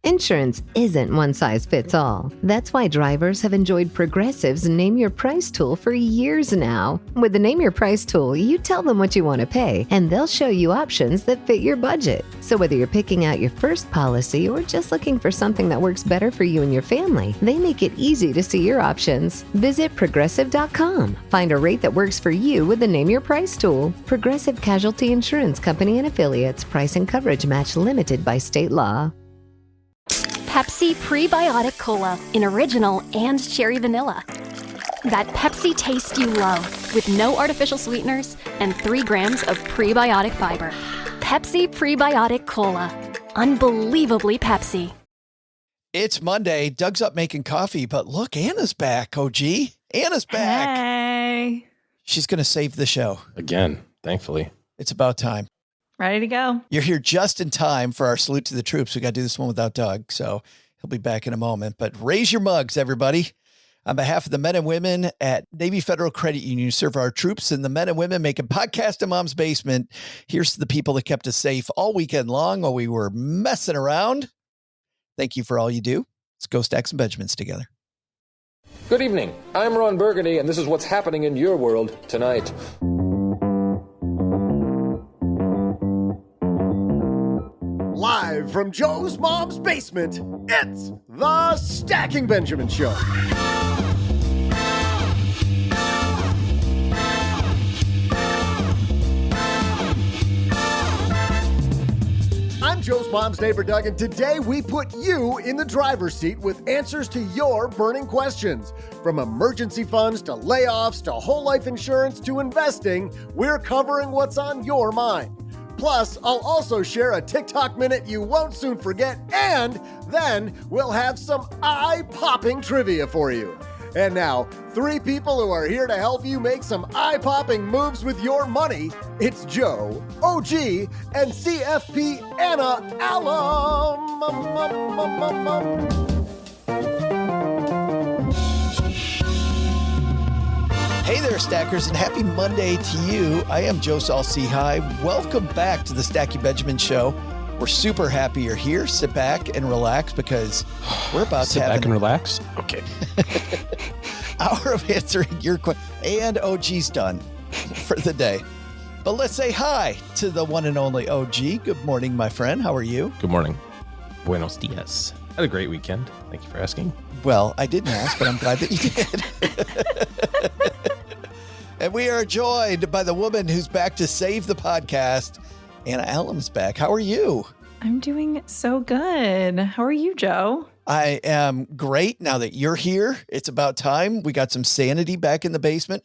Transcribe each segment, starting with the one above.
Insurance isn't one size fits all. That's why drivers have enjoyed Progressive's Name Your Price tool for years now. With the Name Your Price tool, you tell them what you want to pay, and they'll show you options that fit your budget. So whether you're picking out your first policy or just looking for something that works better for you and your family, they make it easy to see your options. Visit Progressive.com. Find a rate that works for you with the Name Your Price tool. Progressive Casualty Insurance Company and Affiliates. Price and coverage match limited by state law. Pepsi Prebiotic Cola in original and cherry vanilla. That Pepsi taste you love with no artificial sweeteners and 3 grams of prebiotic fiber. Pepsi Prebiotic Cola. Unbelievably Pepsi. It's Monday. Doug's up making coffee, but look, Anna's back, OG. Anna's back. Hey. She's going to save the show. Again, thankfully. It's about time. Ready to go. You're here just in time for our salute to the troops. We got to do this one without Doug, so he'll be back in a moment. But raise your mugs, everybody. On behalf of the men and women at Navy Federal Credit Union who serve our troops and the men and women making podcast in Mom's Basement, here's to the people that kept us safe all weekend long while we were messing around. Thank you for all you do. Let's go stack some Benjamins together. Good evening. I'm Ron Burgundy, and this is what's happening in your world tonight. Live from Joe's mom's basement, it's the Stacking Benjamin Show. I'm Joe's mom's neighbor, Doug, and today we put you in the driver's seat with answers to your burning questions. From emergency funds to layoffs to whole life insurance to investing, we're covering what's on your mind. Plus, I'll also share a TikTok minute you won't soon forget, and then we'll have some eye-popping trivia for you. And now, 3 people who are here to help you make some eye-popping moves with your money. It's Joe, OG, and CFP Anna Allem. Hey there, stackers, and happy Monday to you. I am Joe Saul-Sehy. Welcome back to the Stacking Benjamin Show. We're super happy you're here. Sit back and relax because we're about to have sit back and relax. Okay. hour of answering your question. And OG's done for the day. But let's say hi to the one and only OG. Good morning, my friend. How are you? Good morning. Buenos dias. Had a great weekend. Thank you for asking. Well, I didn't ask, but I'm glad that you did. And we are joined by the woman who's back to save the podcast. Anna Allem's back. How are you? I'm doing so good. How are you, Joe? I am great now that you're here. It's about time. We got some sanity back in the basement.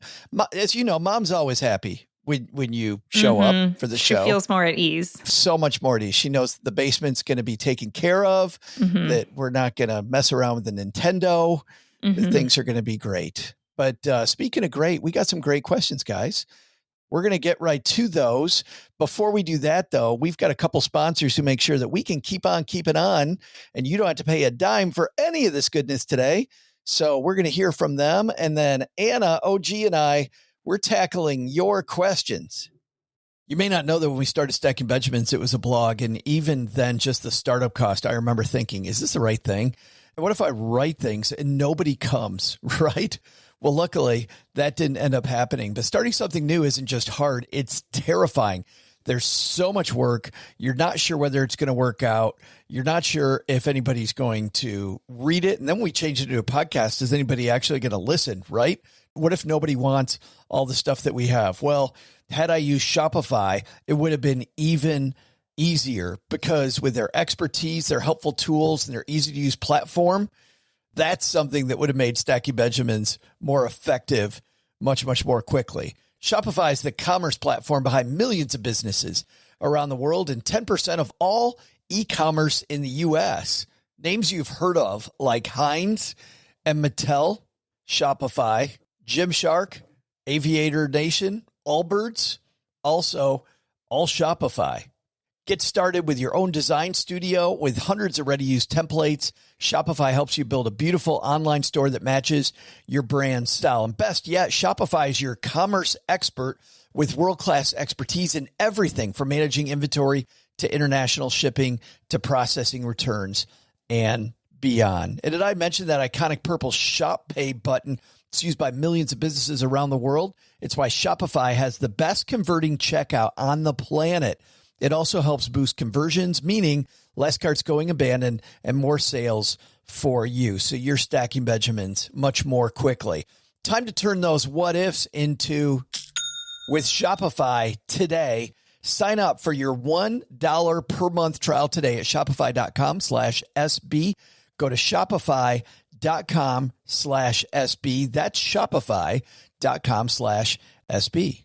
As you know, Mom's always happy when you show up for the show. She feels more at ease. So much more at ease. She knows the basement's going to be taken care of, that we're not going to mess around with the Nintendo. Things are going to be great. But speaking of great, we got some great questions, guys. We're going to get right to those. Before we do that, though, we've got a couple sponsors who make sure that we can keep on keeping on, and you don't have to pay a dime for any of this goodness today. So we're going to hear from them. And then Anna, OG, and I, we're tackling your questions. You may not know that when we started Stacking Benjamins, it was a blog. And even then, just the startup cost, I remember thinking, is this the right thing? And what if I write things and nobody comes, right? Well, luckily, that didn't end up happening. But starting something new isn't just hard. It's terrifying. There's so much work. You're not sure whether it's going to work out. You're not sure if anybody's going to read it. And then we changed it to a podcast. Is anybody actually going to listen, right? What if nobody wants all the stuff that we have? Well, had I used Shopify, it would have been even easier because with their expertise, their helpful tools, and their easy-to-use platform, that's something that would have made Stacking Benjamins more effective much, much more quickly. Shopify is the commerce platform behind millions of businesses around the world and 10% of all e-commerce in the U.S. Names you've heard of like Heinz and Mattel, Shopify, Gymshark, Aviator Nation, Allbirds, also all Shopify. Get started with your own design studio with hundreds of ready-to-use templates. Shopify helps you build a beautiful online store that matches your brand style. And best yet, Shopify is your commerce expert with world-class expertise in everything from managing inventory to international shipping to processing returns. and beyond. And did I mention that iconic purple Shop Pay button? It's used by millions of businesses around the world. It's why Shopify has the best converting checkout on the planet. It also helps boost conversions, meaning less carts going abandoned and more sales for you. So you're stacking Benjamins much more quickly. Time to turn those what ifs into with Shopify today. Sign up for your $1 per month trial today at shopify.com/SB. Go to shopify.com/SB. That's shopify.com/SB.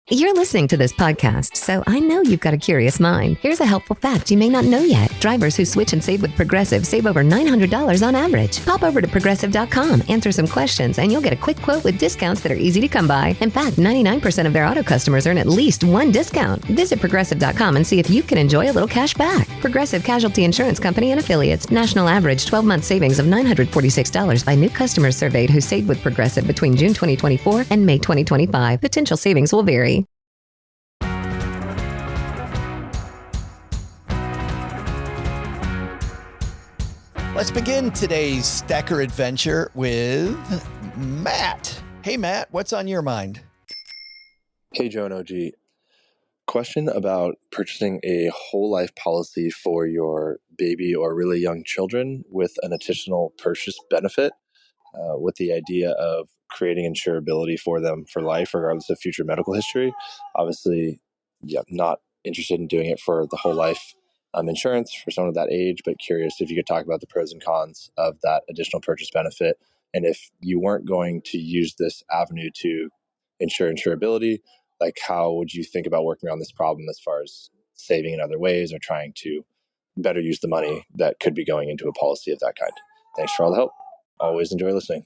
You're listening to this podcast, so I know you've got a curious mind. Here's a helpful fact you may not know yet. Drivers who switch and save with Progressive save over $900 on average. Pop over to Progressive.com, answer some questions, and you'll get a quick quote with discounts that are easy to come by. In fact, 99% of their auto customers earn at least one discount. Visit Progressive.com and see if you can enjoy a little cash back. Progressive Casualty Insurance Company and Affiliates. National average 12-month savings of $946 by new customers surveyed who saved with Progressive between June 2024 and May 2025. Potential savings will vary. Let's begin today's Stacker adventure with Matt. Hey, Matt, what's on your mind? Hey, Joe and OG. Question about purchasing a whole life policy for your baby or really young children with an additional purchase benefit, with the idea of creating insurability for them for life, regardless of future medical history. Obviously, not interested in doing it for the whole life insurance for someone of that age, but curious if you could talk about the pros and cons of that additional purchase benefit. And if you weren't going to use this avenue to ensure insurability, like how would you think about working around this problem as far as saving in other ways or trying to better use the money that could be going into a policy of that kind? Thanks for all the help. Always enjoy listening.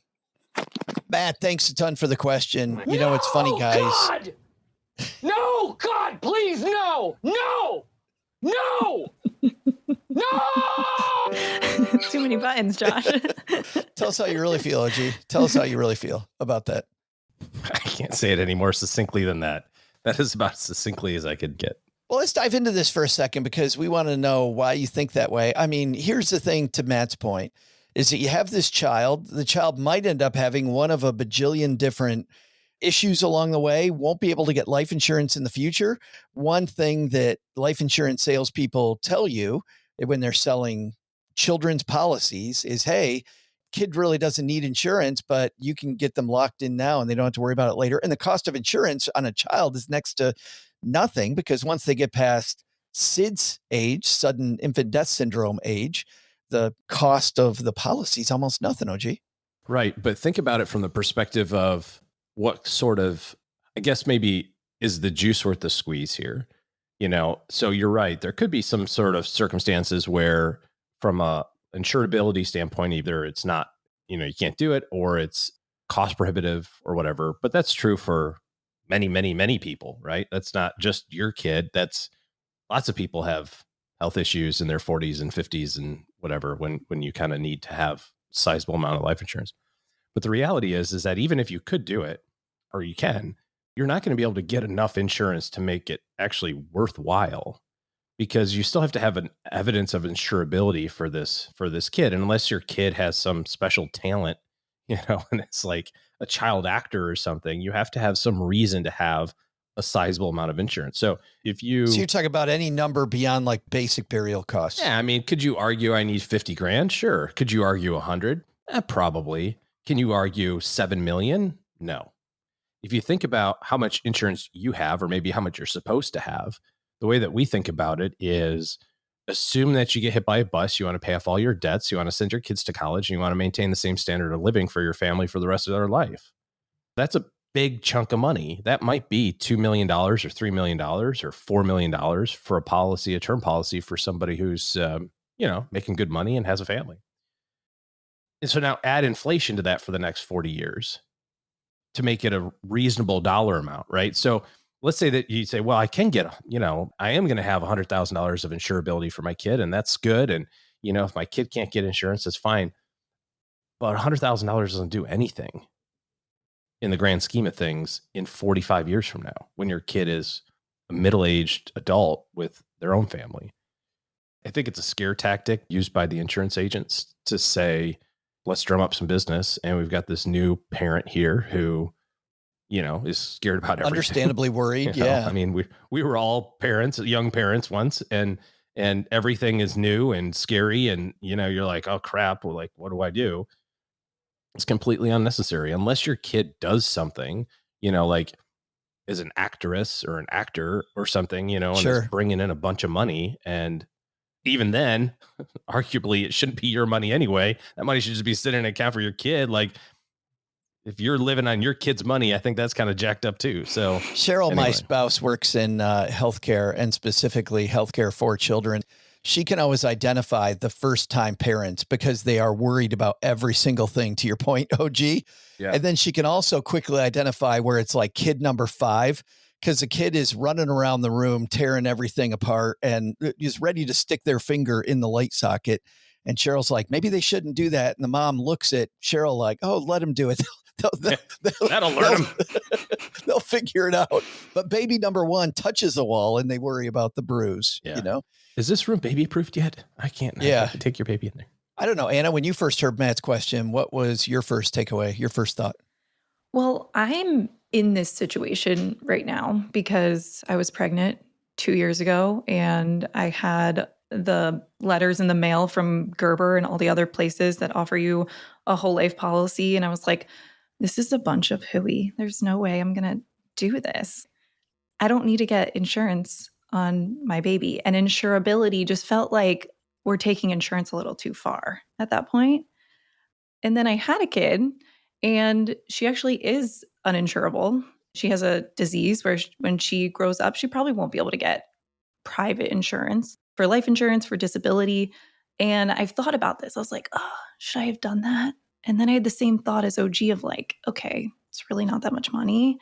Matt, thanks a ton for the question. You know, it's funny, guys. God! No, God, please, no! No! No! No! Too many buttons, Josh. Tell us how you really feel, OG. Tell us how you really feel about that. I can't say it any more succinctly than that. That is about as succinctly as I could get. Well, let's dive into this for a second because we want to know why you think that way. I mean, here's the thing to Matt's point is that you have this child. The child might end up having one of a bajillion different issues along the way, won't be able to get life insurance in the future. One thing that life insurance salespeople tell you when they're selling children's policies is, hey, kid really doesn't need insurance, but you can get them locked in now and they don't have to worry about it later. And the cost of insurance on a child is next to nothing because once they get past SIDS age, sudden infant death syndrome age, the cost of the policy is almost nothing, OG. Right. But think about it from the perspective of what sort of, I guess maybe is the juice worth the squeeze here? You know, so you're right. There could be some sort of circumstances where from a insurability standpoint, either it's not, you know, you can't do it or it's cost prohibitive or whatever. But that's true for many, many, many people, right? That's not just your kid. That's lots of people have health issues in their 40s and 50s and whatever when you kind of need to have a sizable amount of life insurance. But the reality is that even if you could do it, or you can, you're not going to be able to get enough insurance to make it actually worthwhile because you still have to have an evidence of insurability for this kid. And unless your kid has some special talent, you know, and it's like a child actor or something, you have to have some reason to have a sizable amount of insurance. So if you... So you're talking about any number beyond like basic burial costs. Yeah. I mean, could you argue I need 50 grand? Sure. Could you argue 100? Probably. Can you argue 7 million? No. If you think about how much insurance you have, or maybe how much you're supposed to have, the way that we think about it is assume that you get hit by a bus, you want to pay off all your debts, you want to send your kids to college, and you want to maintain the same standard of living for your family for the rest of their life. That's a big chunk of money. That might be $2 million or $3 million or $4 million for a policy, a term policy for somebody who's, making good money and has a family. And so now add inflation to that for the next 40 years. To make it a reasonable dollar amount, right? So let's say that you say, well, I can get, I am going to have $100,000 of insurability for my kid, and that's good. And, if my kid can't get insurance, that's fine. But $100,000 doesn't do anything in the grand scheme of things in 45 years from now, when your kid is a middle-aged adult with their own family. I think it's a scare tactic used by the insurance agents to say, let's drum up some business. And we've got this new parent here who, is scared about everything. Understandably worried. Yeah. I mean, we were all parents, young parents once, and everything is new and scary. And, you're like, oh crap. We're like, what do I do? It's completely unnecessary unless your kid does something, like is an actress or an actor or something, and Sure. is bringing in a bunch of money. And even then, arguably, it shouldn't be your money anyway. That money should just be sitting in an account for your kid. Like, if you're living on your kid's money, I think that's kind of jacked up too. So Cheryl, anyway. my spouse, works in healthcare, and specifically healthcare for children. She can always identify the first-time parents because they are worried about every single thing, to your point, OG. Yeah. And then she can also quickly identify where it's like kid number 5, because the kid is running around the room, tearing everything apart and is ready to stick their finger in the light socket. And Cheryl's like, maybe they shouldn't do that. And the mom looks at Cheryl like, oh, let him do it. That'll learn them. They'll figure it out. But baby number 1 touches the wall and they worry about the bruise, Is this room baby proofed yet? I can't. Yeah. I have to take your baby in there. I don't know. Anna, when you first heard Matt's question, what was your first takeaway, your first thought? Well, I'm in this situation right now because I was pregnant 2 years ago and I had the letters in the mail from Gerber and all the other places that offer you a whole life policy. And I was like, this is a bunch of hooey. There's no way I'm going to do this. I don't need to get insurance on my baby. And insurability just felt like we're taking insurance a little too far at that point. And then I had a kid and she actually is uninsurable. She has a disease where when she grows up, she probably won't be able to get private insurance for life insurance, for disability. And I've thought about this. I was like, oh, should I have done that? And then I had the same thought as OG of like, okay, it's really not that much money.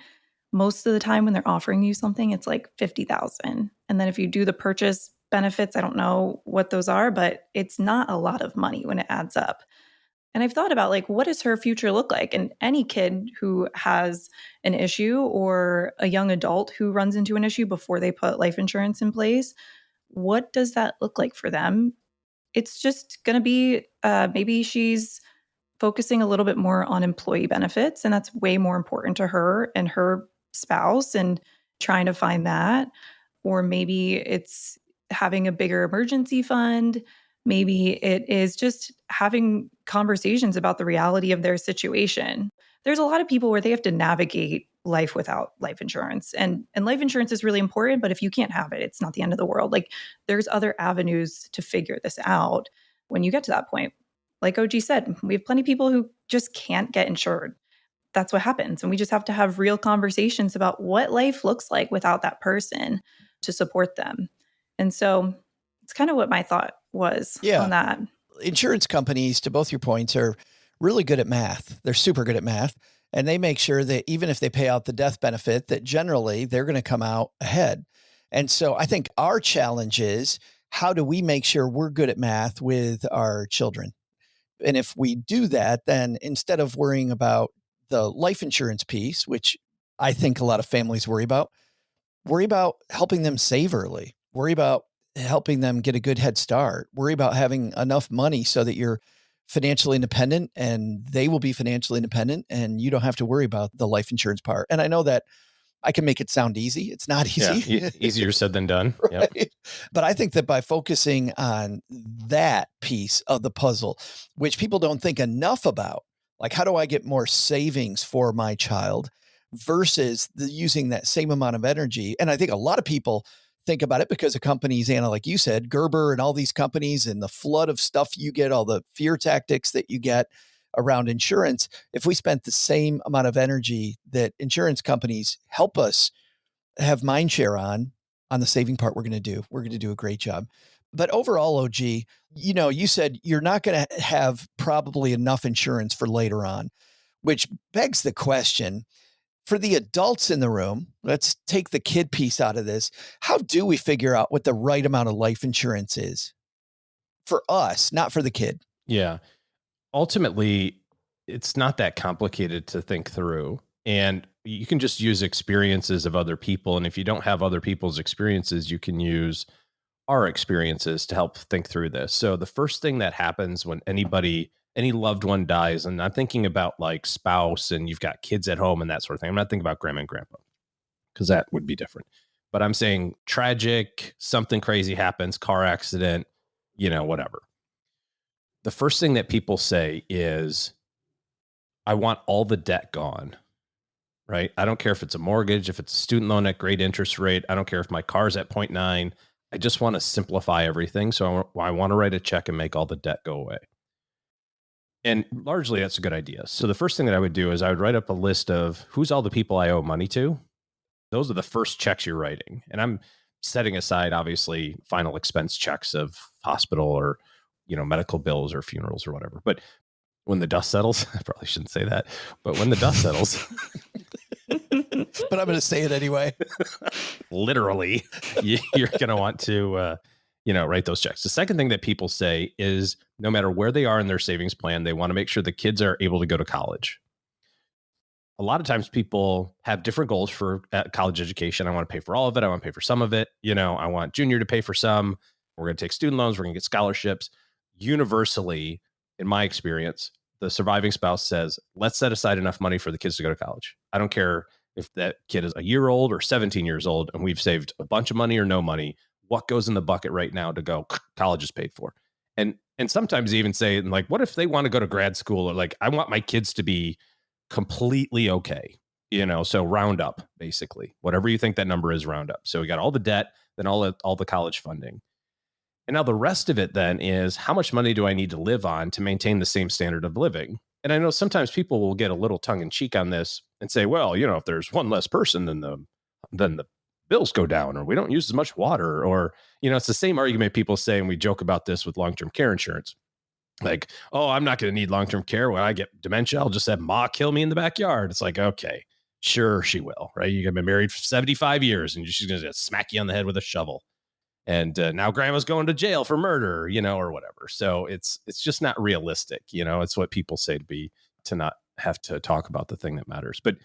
Most of the time when they're offering you something, it's like $50,000. And then if you do the purchase benefits, I don't know what those are, but it's not a lot of money when it adds up. And I've thought about like, what does her future look like? And any kid who has an issue or a young adult who runs into an issue before they put life insurance in place, what does that look like for them? It's just going to be maybe she's focusing a little bit more on employee benefits, and that's way more important to her and her spouse and trying to find that. Or maybe it's having a bigger emergency fund. Maybe it is just having conversations about the reality of their situation. There's a lot of people where they have to navigate life without life insurance. And life insurance is really important, but if you can't have it, it's not the end of the world. Like there's other avenues to figure this out when you get to that point. Like OG said, we have plenty of people who just can't get insured. That's what happens. And we just have to have real conversations about what life looks like without that person to support them. And so it's kind of what my thought was on that. Insurance companies, to both your points, are really good at math. They're super good at math. And they make sure that even if they pay out the death benefit, that generally they're going to come out ahead. And so I think our challenge is, how do we make sure we're good at math with our children? And if we do that, then instead of worrying about the life insurance piece, which I think a lot of families worry about helping them save early, worry about helping them get a good head start, worry about having enough money so that you're financially independent and they will be financially independent and you don't have to worry about the life insurance part. And I know that I can make it sound easy. It's not easy. Yeah, easier said than done. Right? Yep. But I think that by focusing on that piece of the puzzle, which people don't think enough about, like how do I get more savings for my child versus using that same amount of energy. And I think a lot of people think about it because of companies, Anna, like you said, Gerber and all these companies and the flood of stuff you get, all the fear tactics that you get around insurance. If we spent the same amount of energy that insurance companies help us have mind share on the saving part, we're going to do a great job. But overall, OG, you said you're not going to have probably enough insurance for later on, which begs the question for the adults in the room. Let's take the kid piece out of this. How do we figure out what the right amount of life insurance is for us, not for the kid? Yeah. Ultimately, it's not that complicated to think through. And you can just use experiences of other people. And if you don't have other people's experiences, you can use our experiences to help think through this. So the first thing that happens when any loved one dies, and I'm thinking about like spouse and you've got kids at home and that sort of thing. I'm not thinking about grandma and grandpa because that would be different. But I'm saying tragic, something crazy happens, car accident, whatever. The first thing that people say is, I want all the debt gone, right? I don't care if it's a mortgage, if it's a student loan at great interest rate. I don't care if my car's at 0.9. I just want to simplify everything. So I want to write a check and make all the debt go away. And largely that's a good idea. So the first thing that I would do is I would write up a list of who's all the people I owe money to. Those are the first checks you're writing. And I'm setting aside, obviously, final expense checks of hospital or, medical bills or funerals or whatever. But when the dust settles, I probably shouldn't say that, but when the dust settles, but I'm going to say it anyway. Literally, you're going to want to, write those checks. The second thing that people say is no matter where they are in their savings plan, they want to make sure the kids are able to go to college. A lot of times people have different goals for college education. I want to pay for all of it. I want to pay for some of it. I want junior to pay for some. We're going to take student loans. We're going to get scholarships. Universally, in my experience, the surviving spouse says, let's set aside enough money for the kids to go to college. I don't care if that kid is a year old or 17 years old and we've saved a bunch of money or no money. What goes in the bucket right now to go, college is paid for? And sometimes they even say, like, what if they want to go to grad school? Or like, I want my kids to be completely okay. So round up, basically. Whatever you think that number is, round up. So we got all the debt, then all the college funding. And now the rest of it then is how much money do I need to live on to maintain the same standard of living? And I know sometimes people will get a little tongue in cheek on this and say, well, if there's one less person, then the bills go down, or we don't use as much water, or, it's the same argument people say, and we joke about this with long-term care insurance. Like, oh, I'm not going to need long-term care. When I get dementia, I'll just have Ma kill me in the backyard. It's like, okay, sure she will, right? You've been married for 75 years and she's going to smack you on the head with a shovel. And now grandma's going to jail for murder, or whatever. So it's just not realistic. It's what people say to not have to talk about the thing that matters. But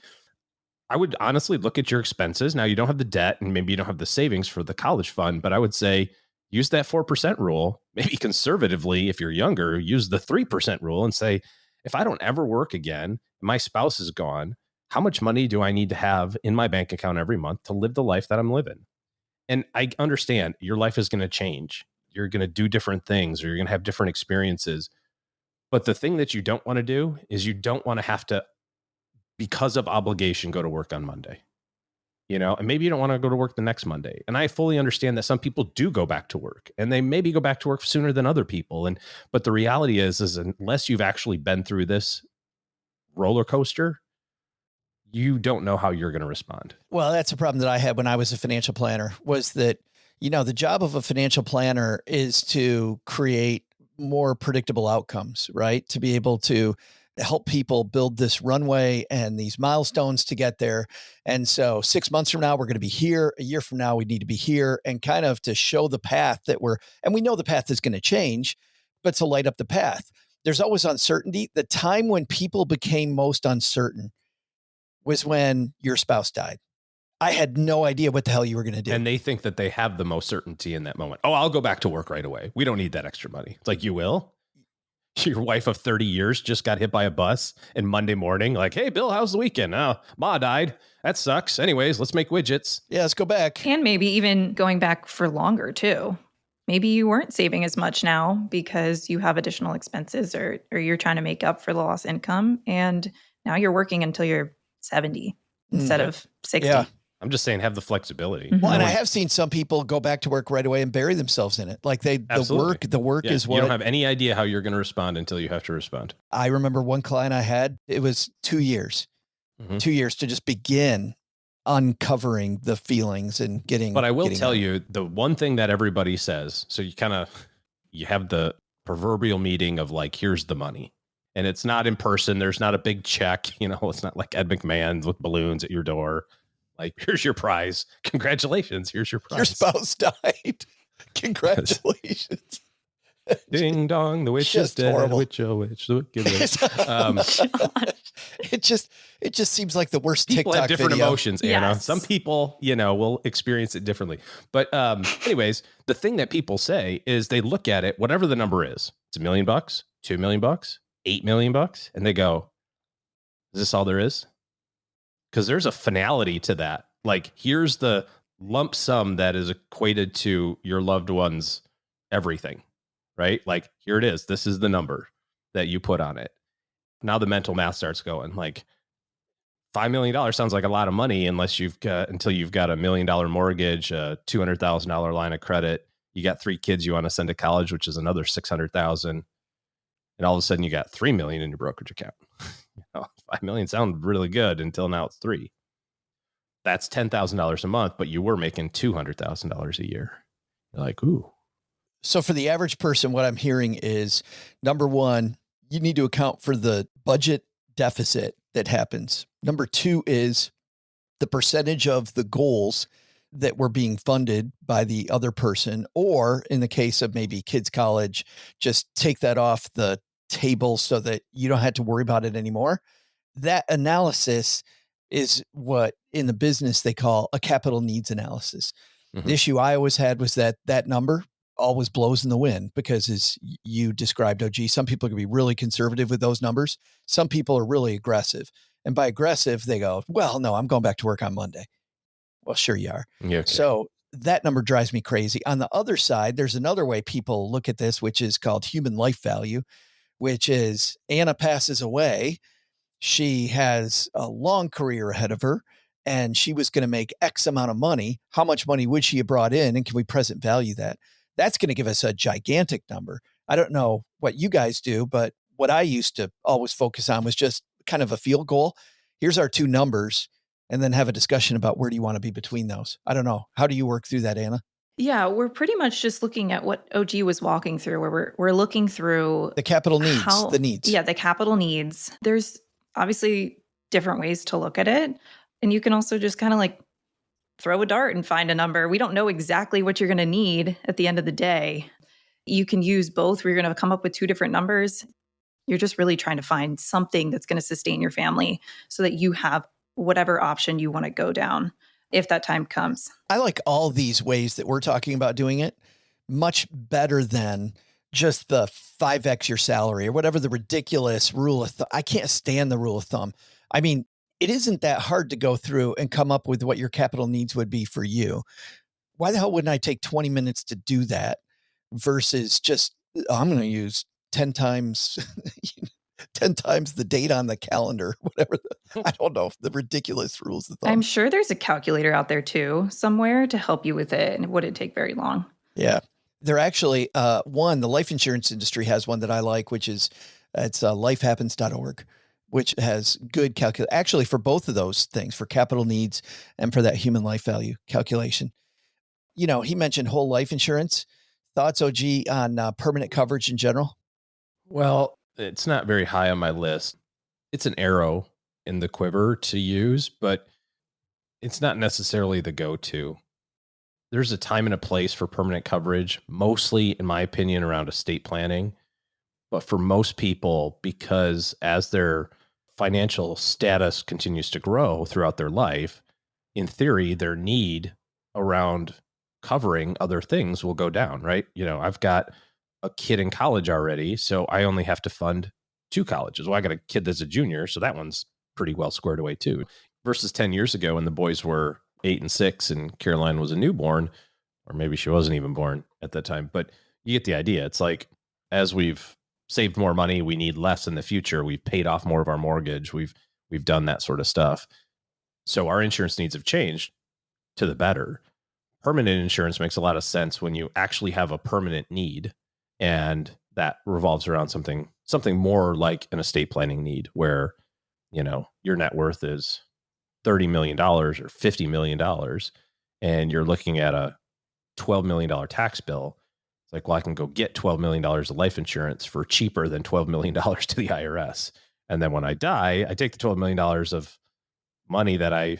I would honestly look at your expenses. Now you don't have the debt and maybe you don't have the savings for the college fund, but I would say use that 4% rule. Maybe conservatively, if you're younger, use the 3% rule and say, if I don't ever work again, my spouse is gone, how much money do I need to have in my bank account every month to live the life that I'm living? And I understand your life is going to change. You're going to do different things, or you're going to have different experiences. But the thing that you don't want to do is you don't want to have to, because of obligation, go to work on Monday. And maybe you don't want to go to work the next Monday. And I fully understand that some people do go back to work, and they maybe go back to work sooner than other people. But the reality is unless you've actually been through this roller coaster, you don't know how you're going to respond. Well, that's a problem that I had when I was a financial planner, was that, the job of a financial planner is to create more predictable outcomes, right? To be able to help people build this runway and these milestones to get there. And so 6 months from now, we're going to be here. A year from now, we need to be here, and kind of to show the path that and we know the path is going to change, but to light up the path. There's always uncertainty. The time when people became most uncertain was when your spouse died. I had no idea what the hell you were going to do. And they think that they have the most certainty in that moment. Oh, I'll go back to work right away. We don't need that extra money. It's like, you will? Your wife of 30 years just got hit by a bus, and Monday morning, like, hey, Bill, how's the weekend? Oh, Ma died. That sucks. Anyways, let's make widgets. Yeah, let's go back. And maybe even going back for longer too. Maybe you weren't saving as much now because you have additional expenses, or you're trying to make up for the lost income. And now you're working until you're 70 instead of 60. Yeah. I'm just saying, have the flexibility. Mm-hmm. Well, and I have seen some people go back to work right away and bury themselves in it. Like the work is what. You don't have any idea how you're going to respond until you have to respond. I remember one client I had, it was 2 years, 2 years to just begin uncovering the feelings and getting. But I will tell you the one thing that everybody says. So you have the proverbial meeting of like, here's the money. And it's not in person. There's not a big check. It's not like Ed McMahon with balloons at your door. Like, here's your prize. Congratulations. Here's your prize. Your spouse died. Congratulations. Ding dong, the witch is Just dead. horrible. Witch, oh witch, the wicked witch. It just seems like the worst People TikTok have different video. emotions, Anna. Yes. Some people, will experience it differently. But anyways, the thing that people say is they look at it, whatever the number is, it's $1 million, $2 million, $8 million, and they go, is this all there is? Because there's a finality to that. Like, here's the lump sum that is equated to your loved one's everything, right? Like, here it is. This is the number that you put on it. Now the mental math starts going. Like, $5 million sounds like a lot of money until you've got $1 million mortgage, a $200,000 line of credit. You got 3 kids you want to send to college, which is another $600,000. And all of a sudden you got $3 million in your brokerage account. $5 million sounds really good until now it's 3. That's $10,000 a month, but you were making $200,000 a year. You're like, ooh. So for the average person, what I'm hearing is, number one, you need to account for the budget deficit that happens. Number 2 is the percentage of the goals that were being funded by the other person, or in the case of maybe kids' college, just take that off the table so that you don't have to worry about it anymore. That analysis is what in the business they call a capital needs analysis. Mm-hmm. The issue I always had was that number always blows in the wind, because as you described, OG, some people can be really conservative with those numbers. Some people are really aggressive. And by aggressive, they go, well, no, I'm going back to work on Monday. Well, sure you are. Yeah, okay. So that number drives me crazy. On the other side, there's another way people look at this, which is called human life value, which is Anna passes away. She has a long career ahead of her, and she was going to make X amount of money. How much money would she have brought in? And can we present value that? That's going to give us a gigantic number. I don't know what you guys do, but what I used to always focus on was just kind of a field goal. Here's our 2 numbers, and then have a discussion about where do you want to be between those. I don't know. How do you work through that, Anna? Yeah, we're pretty much just looking at what OG was walking through, where we're looking through the capital needs, the needs. Yeah, the capital needs. There's obviously different ways to look at it. And you can also just kind of like throw a dart and find a number. We don't know exactly what you're going to need at the end of the day. You can use both. We're going to come up with 2 different numbers. You're just really trying to find something that's going to sustain your family so that you have whatever option you want to go down if that time comes. I like all these ways that we're talking about doing it much better than just the 5x your salary or whatever the ridiculous rule of thumb. I can't stand the rule of thumb. I mean, it isn't that hard to go through and come up with what your capital needs would be for you. Why the hell wouldn't I take 20 minutes to do that versus just, I'm going to use 10 times, 10 times the date on the calendar, whatever. I don't know, the ridiculous rules of thumb. I'm sure there's a calculator out there too, somewhere to help you with it. And it wouldn't take very long. Yeah. They're actually, the life insurance industry has one that I like, which is, it's lifehappens.org, which has good calculation, actually for both of those things, for capital needs and for that human life value calculation. He mentioned whole life insurance. Thoughts, OG, on permanent coverage in general? Well, it's not very high on my list. It's an arrow in the quiver to use, but it's not necessarily the go-to. There's a time and a place for permanent coverage, mostly, in my opinion, around estate planning. But for most people, because as their financial status continues to grow throughout their life, in theory, their need around covering other things will go down, right? I've got a kid in college already, so I only have to fund 2 colleges. Well, I got a kid that's a junior, so that one's pretty well squared away too. Versus 10 years ago when the boys were 8 and 6 and Caroline was a newborn, or maybe she wasn't even born at that time. But you get the idea. It's like, as we've saved more money, we need less in the future. We've paid off more of our mortgage. We've done that sort of stuff. So our insurance needs have changed to the better. Permanent insurance makes a lot of sense when you actually have a permanent need, and that revolves around something more like an estate planning need, where your net worth is $30 million or $50 million, and you're looking at a $12 million tax bill. It's like, well, I can go get $12 million of life insurance for cheaper than $12 million to the IRS. And then when I die, I take the $12 million of money that I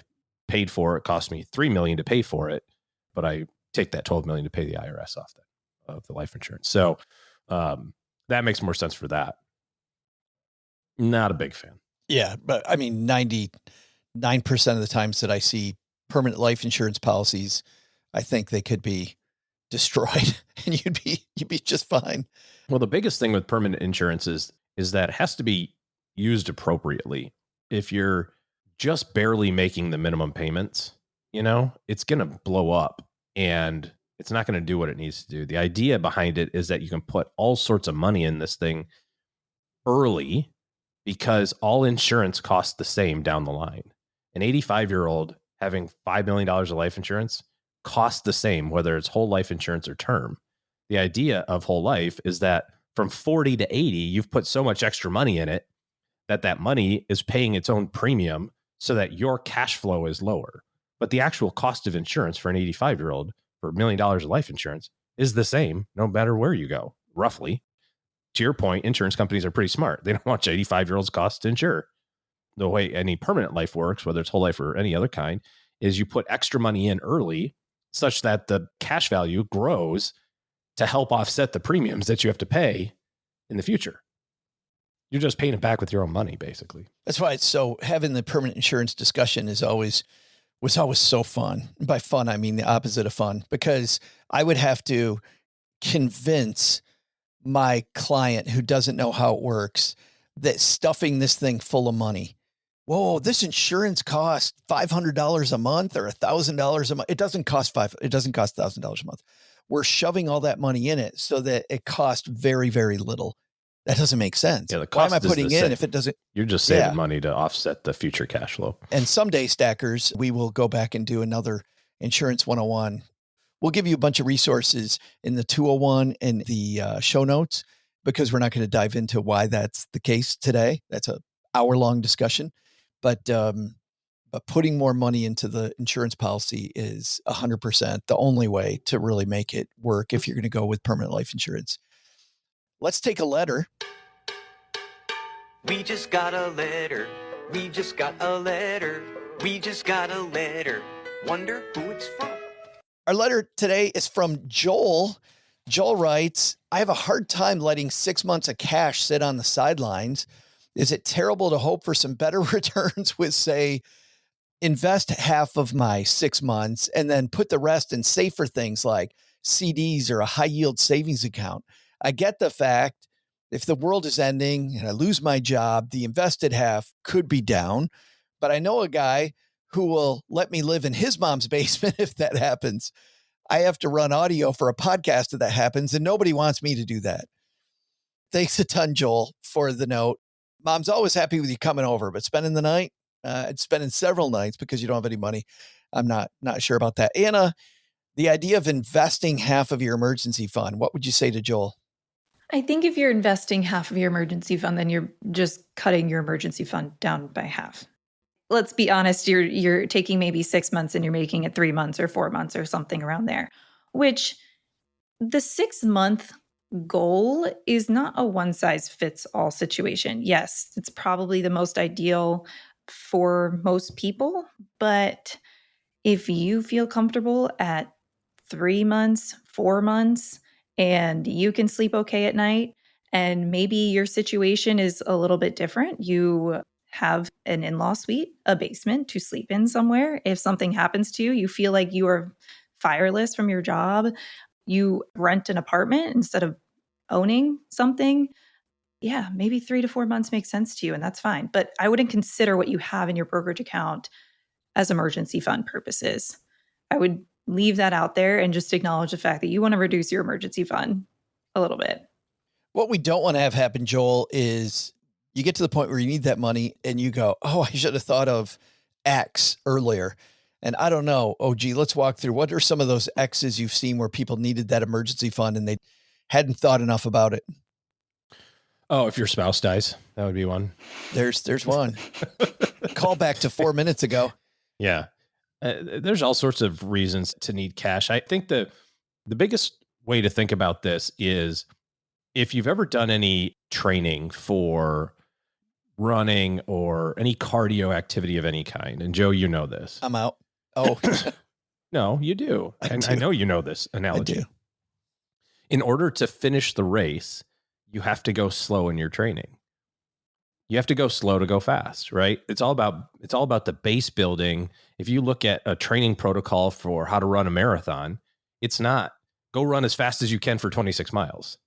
paid for. It cost me $3 million to pay for it, but I take that $12 million to pay the IRS off of the life insurance. So That makes more sense for that. Not a big fan. Yeah, but I mean, 99% of the times that I see permanent life insurance policies, I think they could be destroyed and you'd be just fine. Well, the biggest thing with permanent insurance is that it has to be used appropriately. If you're just barely making the minimum payments, it's going to blow up and it's not going to do what it needs to do. The idea behind it is that you can put all sorts of money in this thing early because all insurance costs the same down the line. An 85-year-old having $5 million of life insurance costs the same, whether it's whole life insurance or term. The idea of whole life is that from 40 to 80, you've put so much extra money in it that money is paying its own premium so that your cash flow is lower. But the actual cost of insurance for an 85-year-old for $1 million of life insurance is the same no matter where you go, roughly. To your point, insurance companies are pretty smart. They don't want 85-year-olds' costs to insure. The way any permanent life works, whether it's whole life or any other kind, is you put extra money in early such that the cash value grows to help offset the premiums that you have to pay in the future. You're just paying it back with your own money, basically. That's why it's so having the permanent insurance discussion was always so fun. By fun, I mean the opposite of fun, because I would have to convince my client who doesn't know how it works that stuffing this thing full of money. Whoa, this insurance costs $500 a month or $1,000 a month. It doesn't cost $1,000 a month. We're shoving all that money in it so that it costs very, very little. That doesn't make sense. Yeah, the Why cost am I putting is in same. if it doesn't? You're just saving money to offset the future cash flow. And someday, Stackers, we will go back and do another Insurance 101. We'll give you a bunch of resources in the 201 and the show notes, because we're not going to dive into why that's the case today. That's an hour-long discussion. But putting more money into the insurance policy is 100% the only way to really make it work if you're going to go with permanent life insurance. Let's take a letter. We just got a letter. We just got a letter. We just got a letter. Wonder who it's from. Our letter today is from Joel. Joel writes, I have a hard time letting 6 months of cash sit on the sidelines. Is it terrible to hope for some better returns with, say, invest half of my 6 months and then put the rest in safer things like CDs or a high yield savings account? I get the fact if the world is ending and I lose my job, the invested half could be down, but I know a guy who will let me live in his mom's basement if that happens. I have to run audio for a podcast if that happens, and nobody wants me to do that. Thanks a ton, Joel, for the note. Mom's always happy with you coming over, but spending the night, spending several nights because you don't have any money, I'm not sure about that. Anna, the idea of investing half of your emergency fund, what would you say to Joel? I think if you're investing half of your emergency fund, then you're just cutting your emergency fund down by half. Let's be honest, you're taking maybe 6 months and you're making it 3 months or 4 months or something around there, which the 6-month goal is not a one-size-fits-all situation. Yes, it's probably the most ideal for most people, but if you feel comfortable at 3 months, 4 months, and you can sleep okay at night, and maybe your situation is a little bit different, you have an in-law suite, a basement to sleep in somewhere. If something happens to you, you feel like you are fireless from your job. You rent an apartment instead of owning something. Yeah, maybe 3 to 4 months makes sense to you, and that's fine. But I wouldn't consider what you have in your brokerage account as emergency fund purposes. I would leave that out there and just acknowledge the fact that you want to reduce your emergency fund a little bit. What we don't want to have happen, Joel, is you get to the point where you need that money and you go, oh, I should have thought of X earlier. And I don't know. Oh, gee, let's walk through. What are some of those X's you've seen where people needed that emergency fund and they hadn't thought enough about it? Oh, if your spouse dies, that would be one. There's one. Call back to 4 minutes ago. Yeah. There's all sorts of reasons to need cash. I think the biggest way to think about this is if you've ever done any training for running or any cardio activity of any kind, and Joe, you know this. I'm out. Oh, no, you do. I know you know this analogy. I do. In order to finish the race, you have to go slow in your training. You have to go slow to go fast, right? It's all about the base building. If you look at a training protocol for how to run a marathon, it's not go run as fast as you can for 26 miles.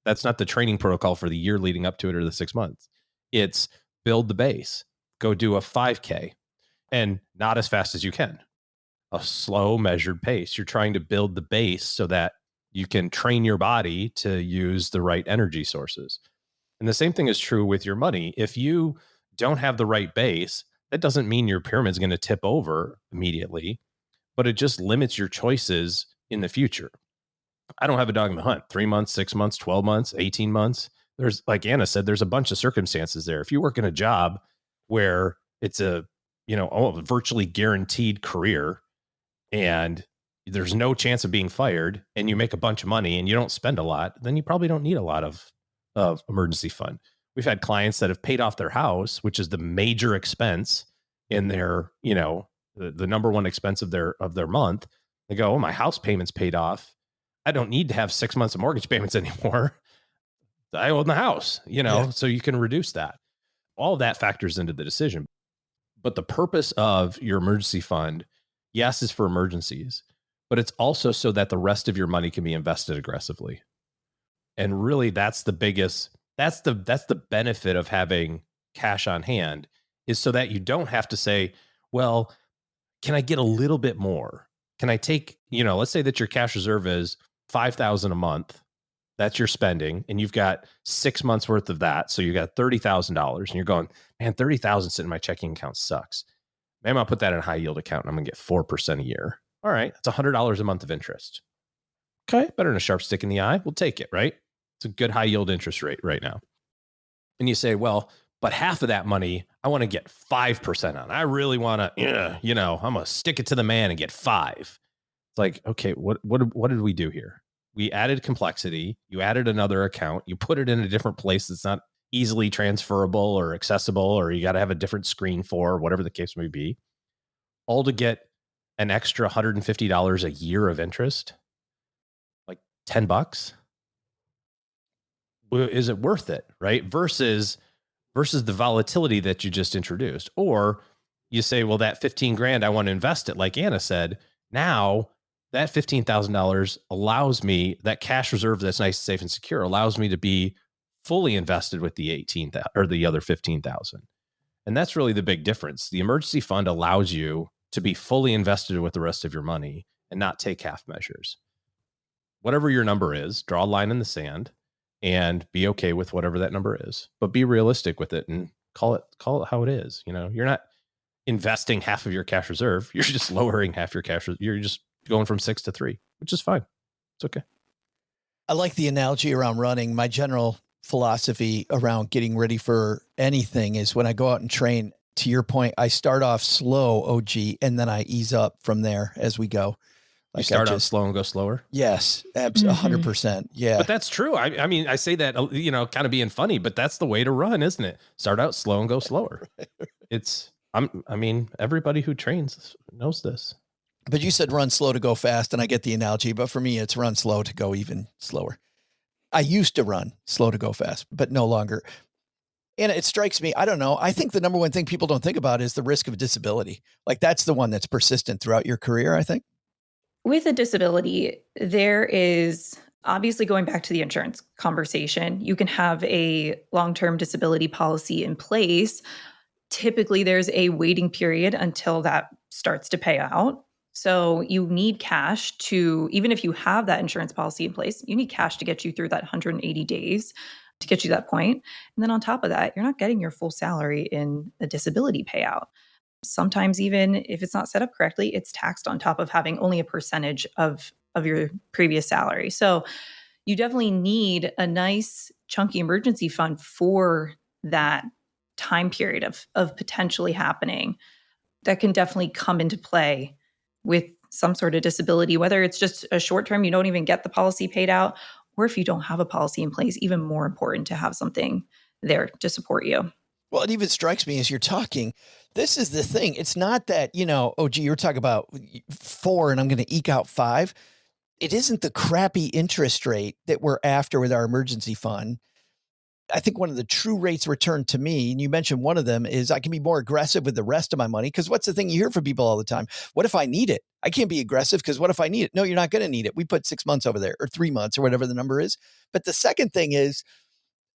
That's not the training protocol for the year leading up to it or the 6 months. It's build the base, go do a 5K, and not as fast as you can. A slow, measured pace. You're trying to build the base so that you can train your body to use the right energy sources. And the same thing is true with your money. If you don't have the right base, that doesn't mean your pyramid's going to tip over immediately, but it just limits your choices in the future. I don't have a dog in the hunt. 3 months, 6 months, 12 months, 18 months. There's, like Anna said, there's a bunch of circumstances there. If you work in a job where it's a, virtually guaranteed career and there's no chance of being fired and you make a bunch of money and you don't spend a lot, then you probably don't need a lot of emergency fund. We've had clients that have paid off their house, which is the major expense in their, the number one expense of their month. They go, oh, my house payment's paid off. I don't need to have 6 months of mortgage payments anymore. I own the house, so you can reduce that. All of that factors into the decision. But the purpose of your emergency fund, yes, is for emergencies, but it's also so that the rest of your money can be invested aggressively. And really, that's the benefit of having cash on hand, is so that you don't have to say, well, can I get a little bit more? Can I take, let's say that your cash reserve is $5,000 a month. That's your spending. And you've got 6 months worth of that. So you got $30,000 and you're going, man, 30,000 sitting in my checking account sucks. Maybe I'll put that in a high yield account and I'm going to get 4% a year. All right. That's $100 a month of interest. Okay. Better than a sharp stick in the eye. We'll take it, right? It's a good high yield interest rate right now. And you say, well, but half of that money, I want to get 5% on. I really want to, I'm going to stick it to the man and get 5. It's like, okay, what did we do here? We added complexity. You added another account. You put it in a different place that's not easily transferable or accessible, or you got to have a different screen for, whatever the case may be, all to get an extra $150 a year of interest, like $10. Is it worth it, right? Versus the volatility that you just introduced. Or you say, well, that 15 grand, I want to invest it. Like Anna said, now that $15,000 allows me, that cash reserve that's nice, safe, and secure allows me to be fully invested with the 18,000 or the other 15,000. And that's really the big difference. The emergency fund allows you to be fully invested with the rest of your money and not take half measures. Whatever your number is, draw a line in the sand and be okay with whatever that number is, but be realistic with it and call it how it is. You're not investing half of your cash reserve. You're just lowering half your cash. You're just going from 6 to 3, which is fine. It's okay. I like the analogy around running. My general philosophy around getting ready for anything is when I go out and train, to your point, I start off slow, OG, and then I ease up from there as we go. Like you start out slow and go slower? Yes, absolutely, 100%. Yeah. But that's true. I mean, I say that, kind of being funny, but that's the way to run, isn't it? Start out slow and go slower. Everybody who trains knows this. But you said run slow to go fast, and I get the analogy, but for me, it's run slow to go even slower. I used to run slow to go fast, but no longer. And it strikes me, I don't know, I think the number one thing people don't think about is the risk of disability. Like that's the one that's persistent throughout your career, I think. With a disability, there is obviously, going back to the insurance conversation, you can have a long-term disability policy in place. Typically, there's a waiting period until that starts to pay out. So you need cash to, even if you have that insurance policy in place, you need cash to get you through that 180 days to get you to that point. And then on top of that, you're not getting your full salary in a disability payout. Sometimes even if it's not set up correctly, it's taxed on top of having only a percentage of your previous salary. So you definitely need a nice chunky emergency fund for that time period of potentially happening. That can definitely come into play with some sort of disability, whether it's just a short term, you don't even get the policy paid out, or if you don't have a policy in place, even more important to have something there to support you. Well, it even strikes me as you're talking, this is the thing. It's not that, oh, gee, you're talking about 4 and I'm going to eke out 5. it isn't the crappy interest rate that we're after with our emergency fund. I think one of the true rates of return to me, and you mentioned one of them, is I can be more aggressive with the rest of my money. Because what's the thing you hear from people all the time? What if I need it? I can't be aggressive because what if I need it? No, you're not going to need it. We put 6 months over there or 3 months or whatever the number is. But the second thing is,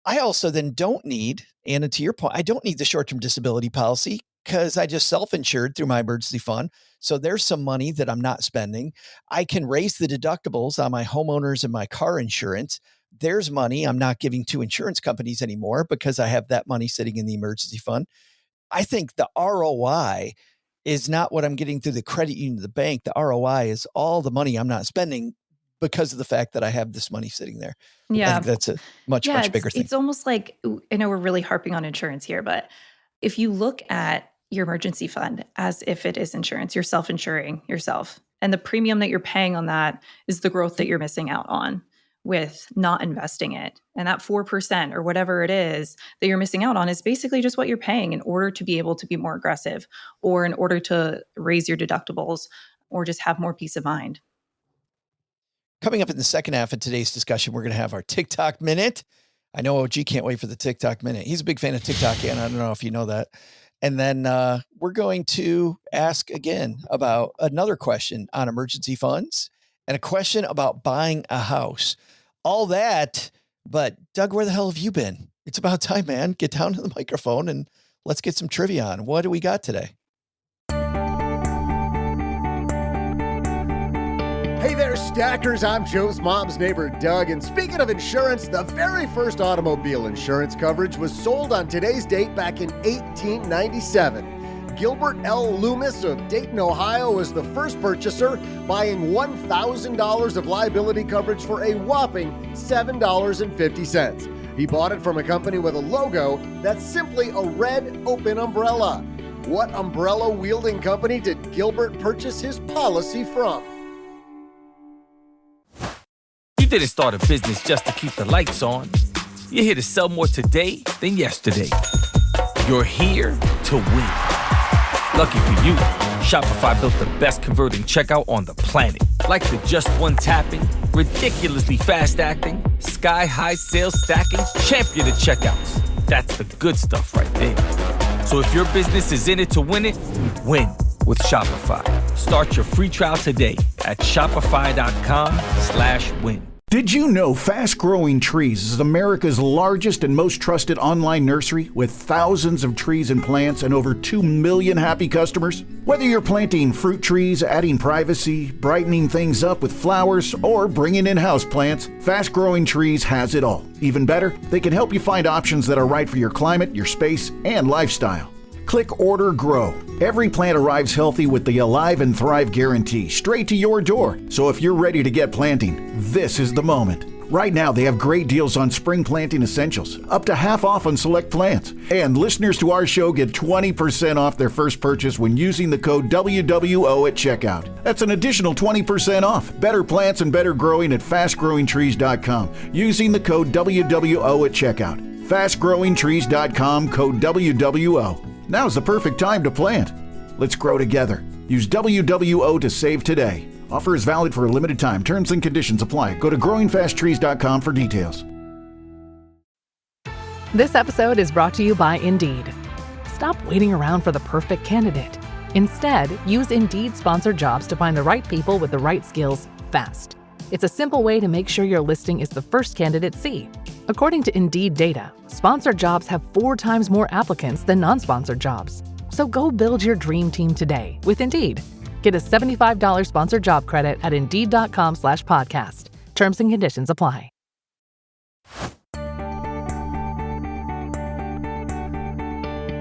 I also then don't need, Anna, to your point, I don't need the short-term disability policy because I just self-insured through my emergency fund. So there's some money that I'm not spending. I can raise the deductibles on my homeowners and my car insurance. There's money I'm not giving to insurance companies anymore because I have that money sitting in the emergency fund. I think the ROI is not what I'm getting through the credit union, the bank. The ROI is all the money I'm not spending because of the fact that I have this money sitting there. Yeah. I think that's a much bigger thing. It's almost like, I know we're really harping on insurance here, but if you look at your emergency fund as if it is insurance, you're self-insuring yourself. And the premium that you're paying on that is the growth that you're missing out on with not investing it. And that 4% or whatever it is that you're missing out on is basically just what you're paying in order to be able to be more aggressive or in order to raise your deductibles or just have more peace of mind. Coming up in the second half of today's discussion, we're going to have our TikTok Minute. I know OG can't wait for the TikTok Minute. He's a big fan of TikTok, and I don't know if you know that. And then we're going to ask again about another question on emergency funds and a question about buying a house. All that, but Doug, where the hell have you been? It's about time, man. Get down to the microphone and let's get some trivia on. What do we got today? Hey there, stackers. I'm Joe's mom's neighbor, Doug. And speaking of insurance, the very first automobile insurance coverage was sold on today's date back in 1897. Gilbert L. Loomis of Dayton, Ohio was the first purchaser, buying $1,000 of liability coverage for a whopping $7.50. He bought it from a company with a logo that's simply a red open umbrella. What umbrella-wielding company did Gilbert purchase his policy from? You didn't start a business just to keep the lights on. You're here to sell more today than yesterday. You're here to win. Lucky for you, Shopify built the best converting checkout on the planet. Like the just one tapping, ridiculously fast acting, sky-high sales stacking, champion of checkouts. That's the good stuff right there. So if your business is in it to win it, win with Shopify. Start your free trial today at shopify.com/win. Did you know Fast Growing Trees is America's largest and most trusted online nursery with thousands of trees and plants and over 2 million happy customers? Whether you're planting fruit trees, adding privacy, brightening things up with flowers, or bringing in houseplants, Fast Growing Trees has it all. Even better, they can help you find options that are right for your climate, your space, and lifestyle. Click Order Grow. Every plant arrives healthy with the Alive and Thrive guarantee straight to your door. So if you're ready to get planting, this is the moment. Right now, they have great deals on spring planting essentials, up to half off on select plants. And listeners to our show get 20% off their first purchase when using the code WWO at checkout. That's an additional 20% off. Better plants and better growing at fastgrowingtrees.com using the code WWO at checkout. Fastgrowingtrees.com, code WWO. Now's the perfect time to plant. Let's grow together. Use WWO to save today. Offer is valid for a limited time. Terms and conditions apply. Go to growingfasttrees.com for details. This episode is brought to you by Indeed. Stop waiting around for the perfect candidate. Instead, use Indeed sponsored jobs to find the right people with the right skills fast. It's a simple way to make sure your listing is the first candidates see. According to Indeed data, sponsored jobs have 4 times more applicants than non-sponsored jobs. So go build your dream team today with Indeed. Get a $75 sponsored job credit at Indeed.com/podcast. Terms and conditions apply.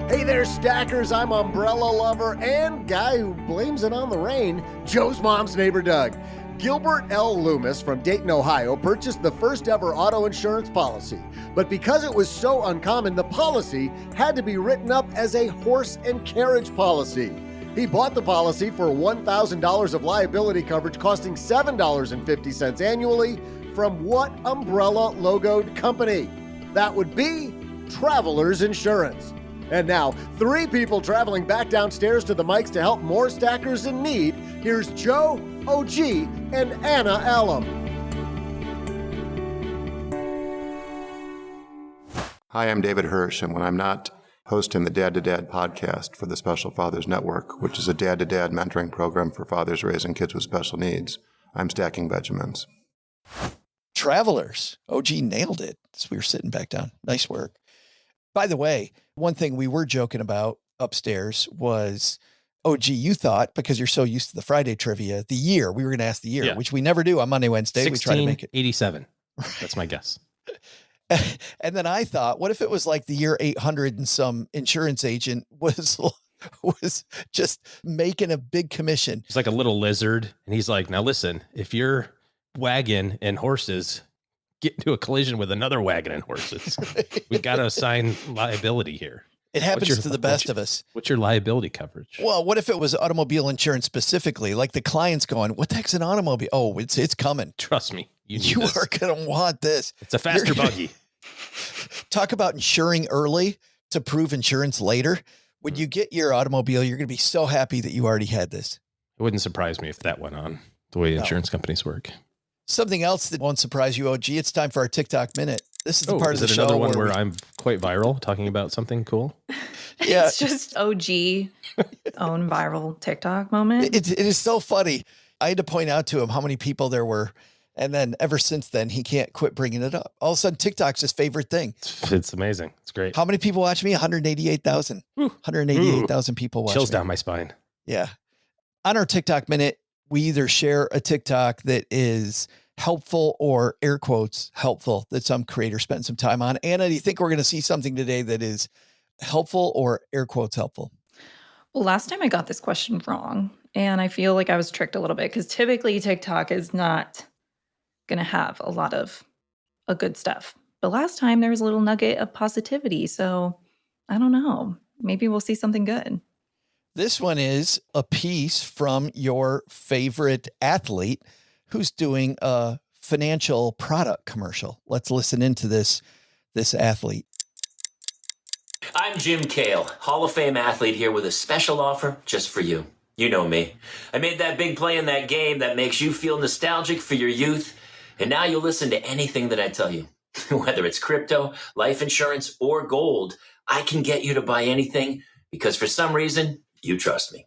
Hey there, stackers. I'm umbrella lover and guy who blames it on the rain, Joe's mom's neighbor, Doug. Gilbert L. Loomis from Dayton, Ohio, purchased the first ever auto insurance policy. But because it was so uncommon, the policy had to be written up as a horse and carriage policy. He bought the policy for $1,000 of liability coverage costing $7.50 annually from what umbrella logoed company? That would be Travelers Insurance. And now, 3 people traveling back downstairs to the mics to help more stackers in need Here's Joe, OG, and Anna Allem. Hi, I'm David Hirsch, and when I'm not hosting the Dad to Dad podcast for the Special Fathers Network, which is a dad-to-dad mentoring program for fathers raising kids with special needs, I'm stacking Benjamins. Travelers. OG nailed it. So we were sitting back down. Nice work. By the way, one thing we were joking about upstairs was, OG, you thought, because you're so used to the Friday trivia, the year, we were going to ask the year, which we never do on Monday, Wednesday. We try to make it 87. That's my guess. And then I thought, what if it was like the year 800 and some insurance agent was just making a big commission? He's like a little lizard. And he's like, now listen, if your wagon and horses get into a collision with another wagon and horses, we've got to assign liability here. It happens to the best of us. What's your liability coverage? Well, what if it was automobile insurance specifically? Like the client's going, what the heck's an automobile? Oh, it's coming. Trust me. You are going to want this. It's a faster buggy. Talk about insuring early to prove insurance later. When you get your automobile, you're going to be so happy that you already had this. It wouldn't surprise me if that went on, the way insurance companies work. Something else that won't surprise you, OG, it's time for our TikTok minute. This is the part of the show. Another one where I'm quite viral talking about something cool? Yeah. It's just OG own viral TikTok moment. It is so funny. I had to point out to him how many people there were. And then ever since then, he can't quit bringing it up. All of a sudden, TikTok's his favorite thing. It's amazing. It's great. How many people watch me? 188,000. 188,000 people watch me. Chills down my spine. Yeah. On our TikTok minute, we either share a TikTok that is helpful or air quotes helpful that some creator spent some time on. Anna, do you think we're going to see something today that is helpful or air quotes helpful? Well, last time I got this question wrong, and I feel like I was tricked a little bit because typically TikTok is not going to have a lot of good stuff. But last time there was a little nugget of positivity. So I don't know. Maybe we'll see something good. This one is a piece from your favorite athlete who's doing a financial product commercial. Let's listen into this athlete. I'm Jim Cale, Hall of Fame athlete here with a special offer just for you. You know me. I made that big play in that game that makes you feel nostalgic for your youth. And now you'll listen to anything that I tell you. Whether it's crypto, life insurance, or gold, I can get you to buy anything because for some reason, you trust me.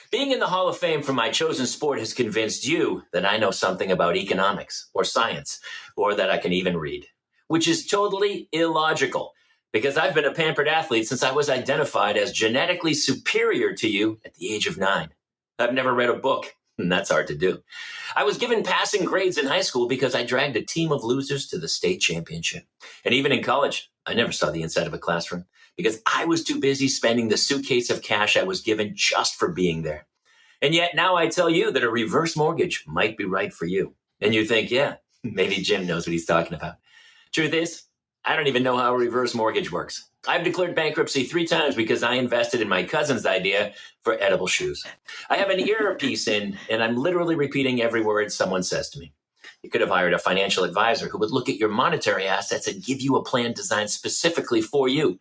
Being in the Hall of Fame for my chosen sport has convinced you that I know something about economics or science, or that I can even read, which is totally illogical because I've been a pampered athlete since I was identified as genetically superior to you at the age of 9. I've never read a book. And that's hard to do. I was given passing grades in high school because I dragged a team of losers to the state championship. And even in college, I never saw the inside of a classroom because I was too busy spending the suitcase of cash I was given just for being there. And yet now I tell you that a reverse mortgage might be right for you. And you think, yeah, maybe Jim knows what he's talking about. Truth is, I don't even know how a reverse mortgage works. I've declared bankruptcy 3 times because I invested in my cousin's idea for edible shoes. I have an earpiece in, and I'm literally repeating every word someone says to me. You could have hired a financial advisor who would look at your monetary assets and give you a plan designed specifically for you.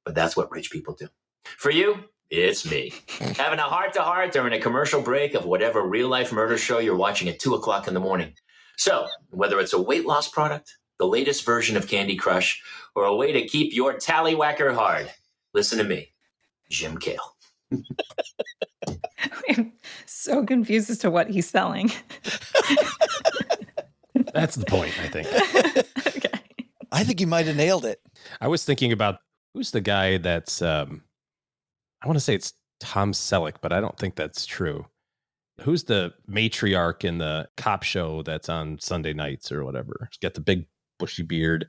But that's what rich people do. For you, it's me. Having a heart-to-heart during a commercial break of whatever real-life murder show you're watching at 2 o'clock in the morning. So, whether it's a weight loss product, the latest version of Candy Crush, or a way to keep your tallywhacker hard, listen to me, Jim Cale. I'm so confused as to what he's selling. That's the point, I think. Okay. I think you might have nailed it. I was thinking about who's the guy that's, I want to say it's Tom Selleck, but I don't think that's true. Who's the matriarch in the cop show that's on Sunday nights or whatever? He's got the big bushy beard.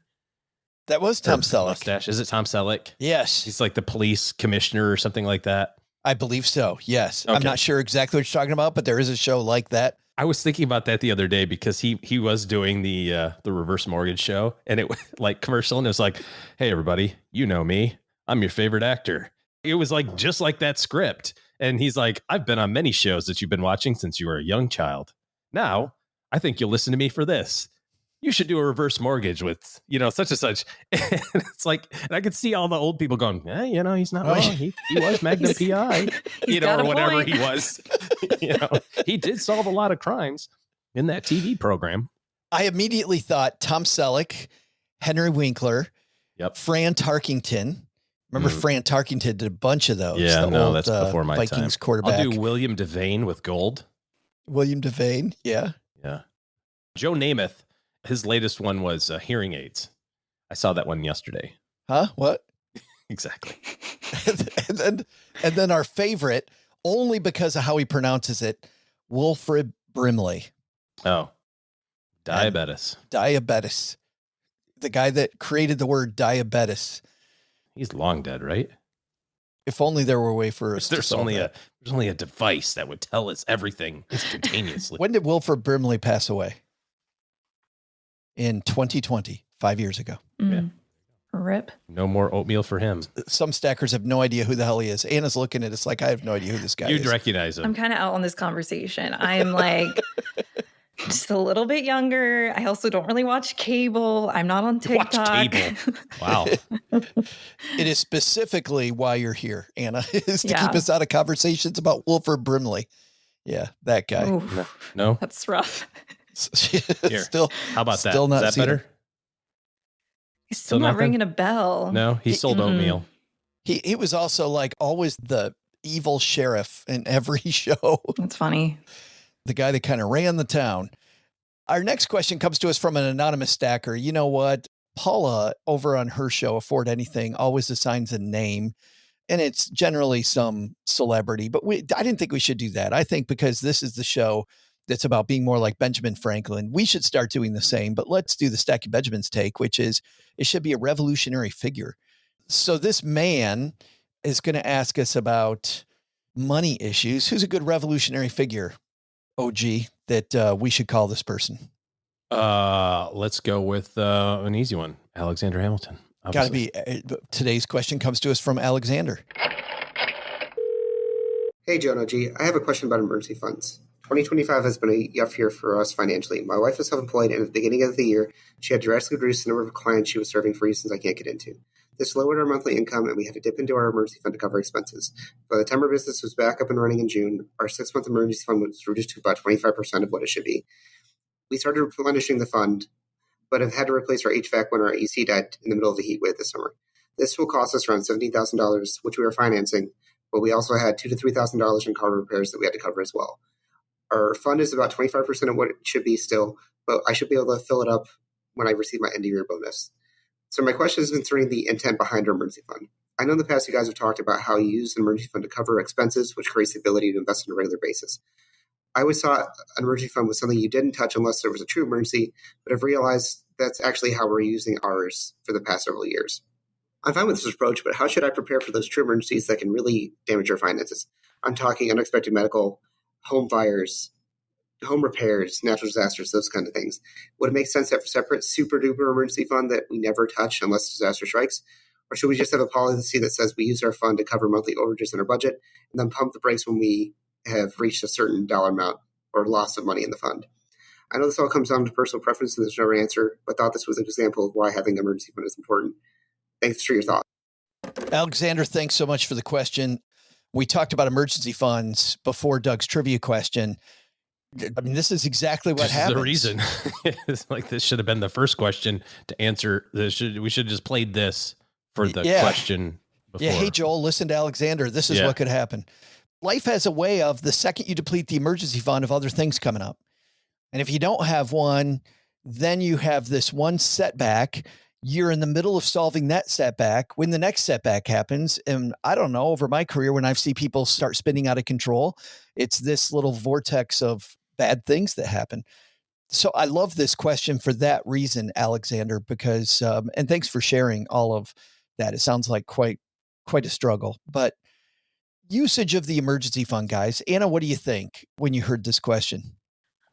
That was Tom Selleck. Mustache. Is it Tom Selleck? Yes. He's like the police commissioner or something like that. I believe so. Yes. Okay. I'm not sure exactly what you're talking about, but there is a show like that. I was thinking about that the other day because he was doing the reverse mortgage show, and it was like commercial, and it was like, hey, everybody, you know me. I'm your favorite actor. It was like just like that script. And he's like, I've been on many shows that you've been watching since you were a young child. Now, I think you'll listen to me for this. you should do a reverse mortgage with, such and such. And it's like, and I could see all the old people going, he's not wrong. He was Magnum PI, or whatever he was. He did solve a lot of crimes in that TV program. I immediately thought Tom Selleck, Henry Winkler, Fran Tarkington. Remember Fran Tarkington did a bunch of those. Yeah, that's before my Vikings time. Quarterback. I'll do William Devane with gold. William Devane, yeah. Yeah. Joe Namath, his latest one was hearing aids. I saw that one yesterday. Huh? What? Exactly. and then our favorite, only because of how he pronounces it, Wilfred Brimley. Oh, diabetes. Diabetes. The guy that created the word diabetes. He's long dead, right? If only there were a way for us there's only a device that would tell us everything instantaneously. When did Wilfred Brimley pass away? In 2020, 5 years ago. Yeah. Rip. No more oatmeal for him. Some stackers have no idea who the hell he is. Anna's looking at us like, I have no idea who this guy is. You'd recognize him. I'm kind of out on this conversation. I am like just a little bit younger. I also don't really watch cable. I'm not on TikTok. Watch cable. Wow. It is specifically why you're here, Anna, is to keep us out of conversations about Wilfred Brimley. Yeah, that guy. Ooh, no, that's rough. Here, still, how about that? Still not is that better? He's still not ringing a bell. No, he sold oatmeal. He was also like always the evil sheriff in every show. That's funny. The guy that kind of ran the town. Our next question comes to us from an anonymous stacker. You know what? Paula over on her show, Afford Anything, always assigns a name, and it's generally some celebrity. But I didn't think we should do that. I think because this is the show that's about being more like Benjamin Franklin, we should start doing the same. But let's do the Stacky Benjamin's take, which is it should be a revolutionary figure. So this man is going to ask us about money issues. Who's a good revolutionary figure, OG, that we should call this person? Let's go with an easy one. Alexander Hamilton. Got to be. Today's question comes to us from Alexander. Hey, Joe and OG. I have a question about emergency funds. 2025 has been a rough year for us financially. My wife is self-employed, and at the beginning of the year, she had drastically reduced the number of clients she was serving for reasons I can't get into. This lowered our monthly income, and we had to dip into our emergency fund to cover expenses. By the time our business was back up and running in June, our 6-month emergency fund was reduced to about 25% of what it should be. We started replenishing the fund, but have had to replace our HVAC when our AC died in the middle of the heat wave this summer. This will cost us around $17,000, which we are financing, but we also had $2,000 to $3,000 in car repairs that we had to cover as well. Our fund is about 25% of what it should be still, but I should be able to fill it up when I receive my end of year bonus. So my question is concerning the intent behind our emergency fund. I know in the past you guys have talked about how you use an emergency fund to cover expenses, which creates the ability to invest on a regular basis. I always thought an emergency fund was something you didn't touch unless there was a true emergency, but I've realized that's actually how we're using ours for the past several years. I'm fine with this approach, but how should I prepare for those true emergencies that can really damage our finances? I'm talking unexpected medical, home fires, home repairs, natural disasters, those kind of things. Would it make sense to have a separate super duper emergency fund that we never touch unless disaster strikes? Or should we just have a policy that says we use our fund to cover monthly overages in our budget and then pump the brakes when we have reached a certain dollar amount or loss of money in the fund? I know this all comes down to personal preference and there's no answer, but thought this was an example of why having an emergency fund is important. Thanks for your thoughts. Alexander, thanks so much for the question. We talked about emergency funds before Doug's trivia question. I mean, this is exactly what happens. The reason. It's like this should have been the first question to answer. We should have just played this for the question before. Yeah, hey, Joel, listen to Alexander. This is what could happen. Life has a way of the second you deplete the emergency fund of other things coming up. And if you don't have one, then you have this one setback. You're in the middle of solving that setback when the next setback happens. And I don't know, over my career, when I've seen people start spinning out of control, it's this little vortex of bad things that happen. So I love this question for that reason, Alexander, because, and thanks for sharing all of that. It sounds like quite a struggle, but usage of the emergency fund, guys. Anna, what do you think when you heard this question?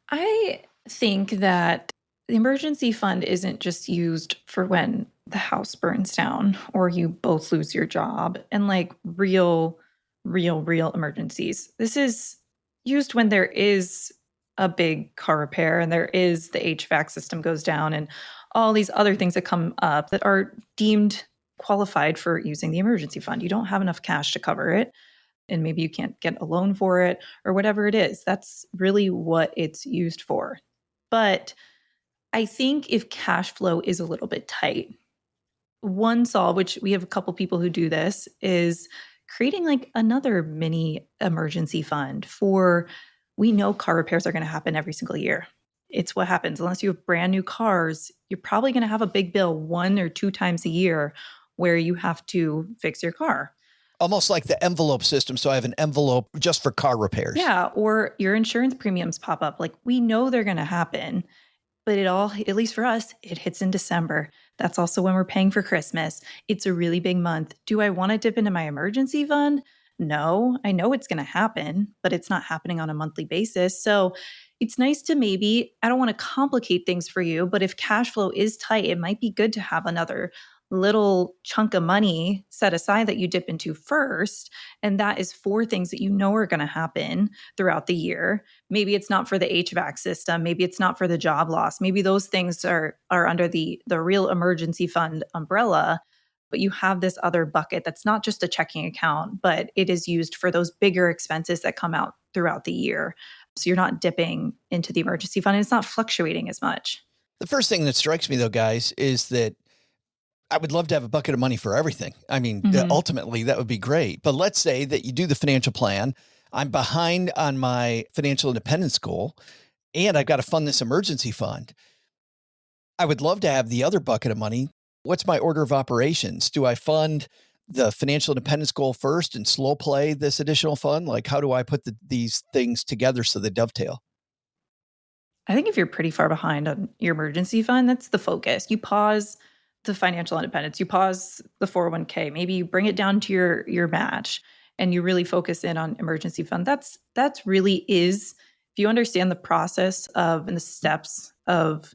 I think that the emergency fund isn't just used for when the house burns down or you both lose your job and like real emergencies. This is used when there is a big car repair and there is the HVAC system goes down and all these other things that come up that are deemed qualified for using the emergency fund. You don't have enough cash to cover it, and maybe you can't get a loan for it or whatever it is. That's really what it's used for. But I think if cash flow is a little bit tight, one solve, which we have a couple people who do this, is creating like another mini emergency fund for, we know car repairs are going to happen every single year. It's what happens. Unless you have brand new cars, you're probably going to have a big bill 1 or 2 times a year where you have to fix your car. Almost like the envelope system. So I have an envelope just for car repairs. Yeah. Or your insurance premiums pop up. Like, we know they're going to happen, but it all, at least for us, it hits in December. That's also when we're paying for Christmas. It's a really big month. Do I want to dip into my emergency fund? No, I know it's going to happen, but it's not happening on a monthly basis. So it's nice to maybe, I don't want to complicate things for you, but if cash flow is tight, it might be good to have another little chunk of money set aside that you dip into first. And that is for things that you know are going to happen throughout the year. Maybe it's not for the HVAC system. Maybe it's not for the job loss. Maybe those things are under the real emergency fund umbrella, but you have this other bucket that's not just a checking account, but it is used for those bigger expenses that come out throughout the year. So you're not dipping into the emergency fund and it's not fluctuating as much. The first thing that strikes me though, guys, is that I would love to have a bucket of money for everything. I mean, ultimately that would be great. But let's say that you do the financial plan. I'm behind on my financial independence goal and I've got to fund this emergency fund. I would love to have the other bucket of money. What's my order of operations? Do I fund the financial independence goal first and slow play this additional fund? Like, how do I put these things together so they dovetail? I think if you're pretty far behind on your emergency fund, that's the focus. You pause the financial independence, you pause the 401k, maybe you bring it down to your match and you really focus in on emergency fund. That's really is, if you understand the process of and the steps of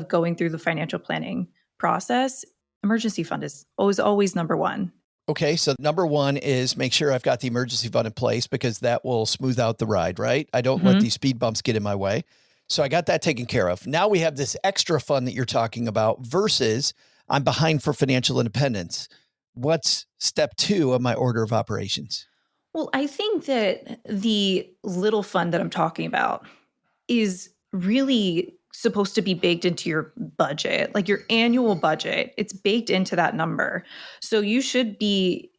going through the financial planning process, emergency fund is always number one. Okay. So number one is make sure I've got the emergency fund in place because that will smooth out the ride, right? I don't let these speed bumps get in my way. So I got that taken care of. Now we have this extra fund that you're talking about versus I'm behind for financial independence. What's step 2 of my order of operations? Well, I think that the little fund that I'm talking about is really supposed to be baked into your budget, like your annual budget. It's baked into that number. So you should be,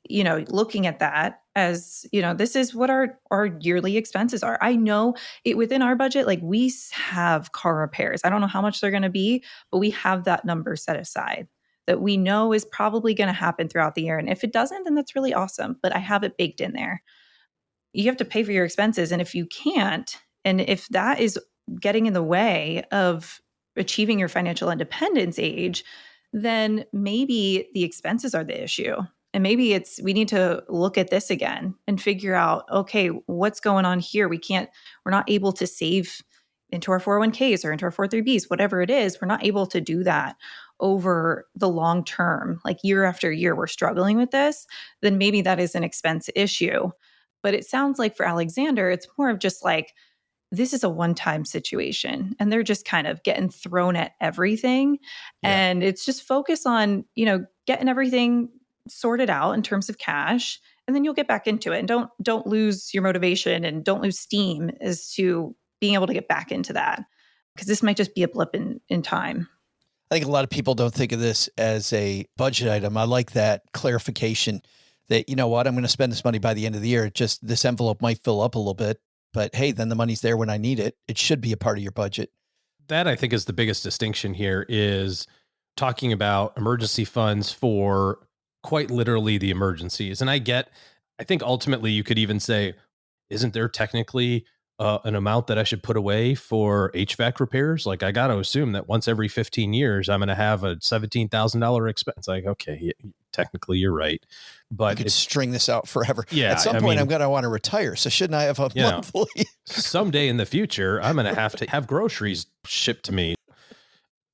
looking at that as, this is what our yearly expenses are. I know it within our budget, like we have car repairs. I don't know how much they're going to be, but we have that number set aside that we know is probably going to happen throughout the year. And if it doesn't, then that's really awesome. But I have it baked in there. You have to pay for your expenses. And if you can't, and if that is getting in the way of achieving your financial independence age, then maybe the expenses are the issue. And maybe we need to look at this again and figure out, okay, what's going on here? We're not able to save into our 401ks or into our 403bs, whatever it is. We're not able to do that over the long term, like year after year, we're struggling with this, then maybe that is an expense issue. But it sounds like for Alexander, it's more of just like, this is a one-time situation and they're just kind of getting thrown at everything. Yeah. And it's just focus on, getting everything sorted out in terms of cash, and then you'll get back into it. And don't lose your motivation and don't lose steam as to being able to get back into that, because this might just be a blip in time. I think a lot of people don't think of this as a budget item. I like that clarification that, I'm going to spend this money by the end of the year. Just this envelope might fill up a little bit, but hey, then the money's there when I need it. It should be a part of your budget. That I think is the biggest distinction here, is talking about emergency funds for quite literally the emergencies. And I think ultimately you could even say, isn't there technically an amount that I should put away for HVAC repairs? Like, I got to assume that once every 15 years, I'm going to have a $17,000 expense. Like, okay, technically you're right. But you could string this out forever. Yeah. At some point, I'm going to want to retire. So shouldn't I have a monthly? Someday in the future, I'm going to have groceries shipped to me.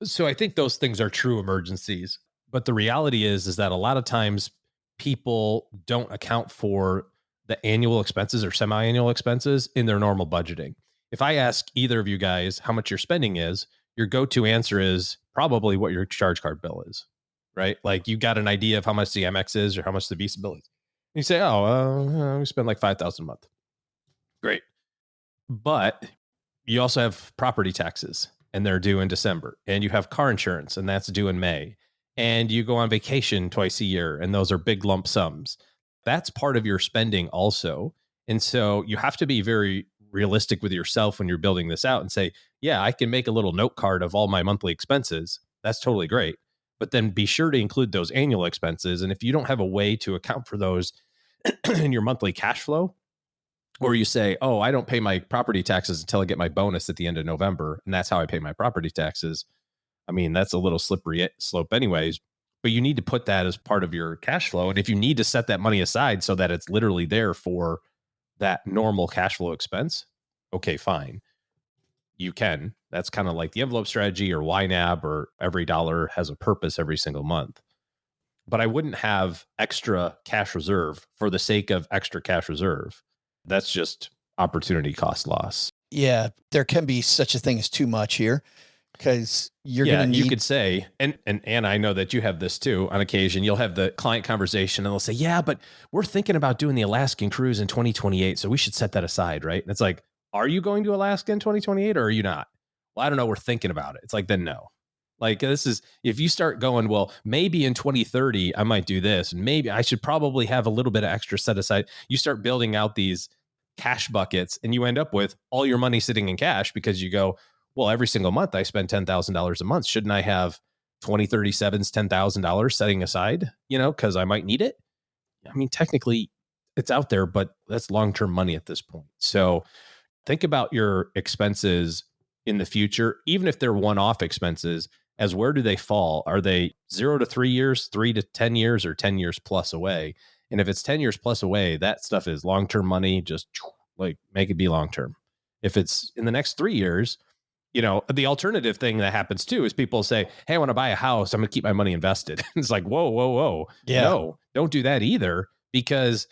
So I think those things are true emergencies. But the reality is that a lot of times people don't account for the annual expenses or semi-annual expenses in their normal budgeting. if I ask either of you guys how much your spending is, your go-to answer is probably what your charge card bill is, right? Like you got an idea of how much the Amex is or how much the Visa bill is. You say, we spend like $5,000 a month. Great. But you also have property taxes and they're due in December, and you have car insurance and that's due in May, and you go on vacation twice a year and those are big lump sums. That's part of your spending also. And so you have to be very realistic with yourself when you're building this out and say, yeah, I can make a little note card of all my monthly expenses. That's totally great. But then be sure to include those annual expenses. And if you don't have a way to account for those in your monthly cash flow, or you say, oh, I don't pay my property taxes until I get my bonus at the end of November, and that's how I pay my property taxes. I mean, that's a little slippery slope anyways, but you need to put that as part of your cash flow. And if you need to set that money aside so that it's literally there for that normal cash flow expense, okay, fine. You can. That's kind of like the envelope strategy or YNAB, or every dollar has a purpose every single month. But I wouldn't have extra cash reserve for the sake of extra cash reserve. That's just opportunity cost loss. Yeah, there can be such a thing as too much here, because you're going to need... You could say, and Anna, I know that you have this too. On occasion, you'll have the client conversation and they'll say, yeah, but we're thinking about doing the Alaskan cruise in 2028, so we should set that aside, right? And it's like, are you going to Alaska in 2028 or are you not? Well, I don't know. We're thinking about it. It's like, then no. Like, this is, if you start going, well, maybe in 2030, I might do this, and maybe I should probably have a little bit of extra set aside. You start building out these cash buckets and you end up with all your money sitting in cash because you go, well, every single month I spend $10,000 a month. Shouldn't I have 2037's $10,000 setting aside, because I might need it? I mean, technically it's out there, but that's long-term money at this point. So think about your expenses in the future, even if they're one-off expenses, as where do they fall? Are they 0 to 3 years, 3 to 10 years, or 10 years plus away? And if it's 10 years plus away, that stuff is long-term money. Just like make it be long-term. If it's in the next 3 years, the alternative thing that happens too is people say, hey, I want to buy a house. I'm going to keep my money invested. It's like, whoa. Yeah. No, don't do that either, because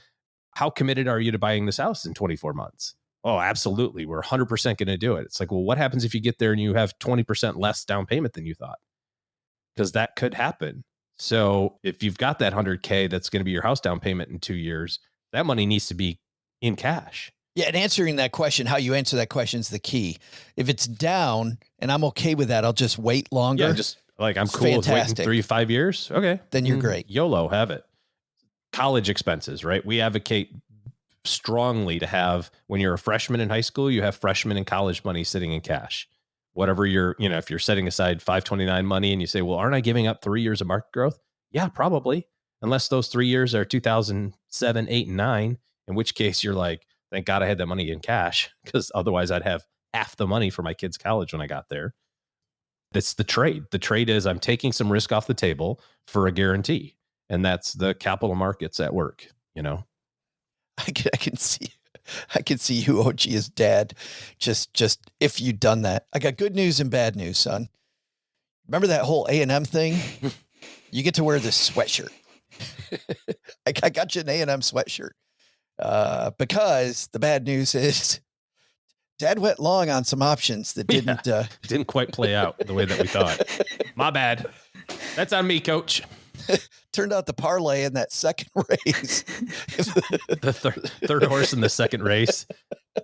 how committed are you to buying this house in 24 months? Oh, absolutely. We're 100% going to do it. It's like, well, what happens if you get there and you have 20% less down payment than you thought? Because that could happen. So if you've got that 100K, that's going to be your house down payment in 2 years, that money needs to be in cash. Yeah. And answering that question, how you answer that question is the key. If it's down and I'm okay with that, I'll just wait longer. Yeah, just like I'm cool with waiting 3 to 5 years. Okay. Then you're great. YOLO, have it. College expenses, right? We advocate strongly to have, when you're a freshman in high school, you have freshman and college money sitting in cash. Whatever you're, if you're setting aside 529 money and you say, well, aren't I giving up 3 years of market growth? Yeah, probably. Unless those 3 years are 2007, 8, and 9, in which case you're like, thank God I had that money in cash, because otherwise I'd have half the money for my kids' college when I got there. That's the trade. The trade is I'm taking some risk off the table for a guarantee. And that's the capital markets at work, I can see you, OG, as dad. Just if you'd done that. I got good news and bad news, son. Remember that whole A&M thing? You get to wear this sweatshirt. I got you an A&M sweatshirt. Because the bad news is dad went long on some options that didn't quite play out the way that we thought. My bad. That's on me, coach. Turned out the parlay in that second race. The third horse in the second race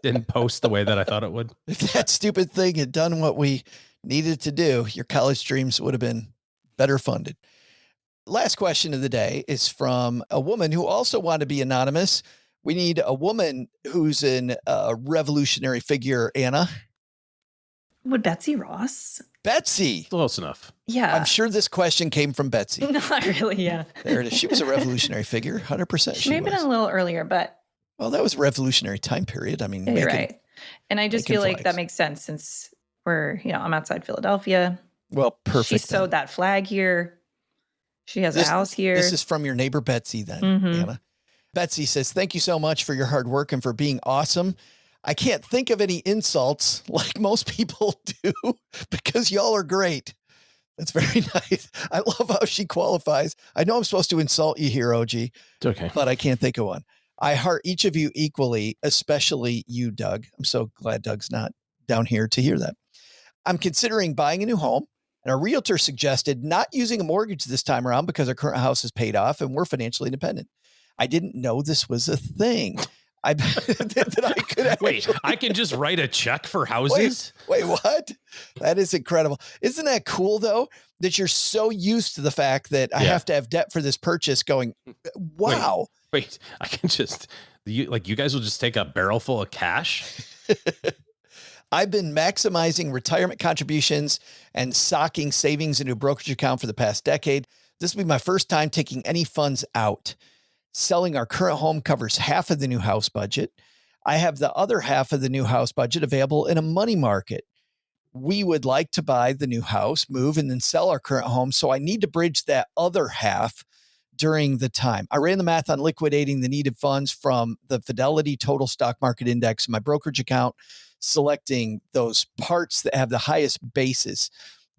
didn't post the way that I thought it would. If that stupid thing had done what we needed to do, your college dreams would have been better funded. Last question of the day is from a woman who also wanted to be anonymous. We need a woman who's a revolutionary figure, Anna. Would Betsy Ross? Betsy. Close enough. Yeah. I'm sure this question came from Betsy. Not really, yeah. There it is. She was a revolutionary figure, 100%. She may have been a little earlier, but... Well, that was a revolutionary time period. I mean... You're right. And I just feel like that makes sense since I'm outside Philadelphia. Well, perfect. She sewed that flag here. She has a house here. This is from your neighbor, Betsy, then, Anna. Betsy says, thank you so much for your hard work and for being awesome. I can't think of any insults like most people do because y'all are great. That's very nice. I love how she qualifies. I know I'm supposed to insult you here, OG. It's okay. But I can't think of one. I heart each of you equally, especially you, Doug. I'm so glad Doug's not down here to hear that. I'm considering buying a new home, and our realtor suggested not using a mortgage this time around because our current house is paid off and we're financially independent. I didn't know this was a thing. That I could wait, I can just write a check for houses? Wait, what? That is incredible. Isn't that cool, though, that you're so used to the fact that I have to have debt for this purchase going, wow. Wait, I can just, you guys will just take a barrel full of cash? I've been maximizing retirement contributions and socking savings into a brokerage account for the past decade. This will be my first time taking any funds out. Selling our current home covers half of the new house budget. I have the other half of the new house budget available in a money market. We would like to buy the new house, move, and then sell our current home. So I need to bridge that other half during the time. I ran the math on liquidating the needed funds from the Fidelity Total Stock Market Index in my brokerage account, selecting those parts that have the highest basis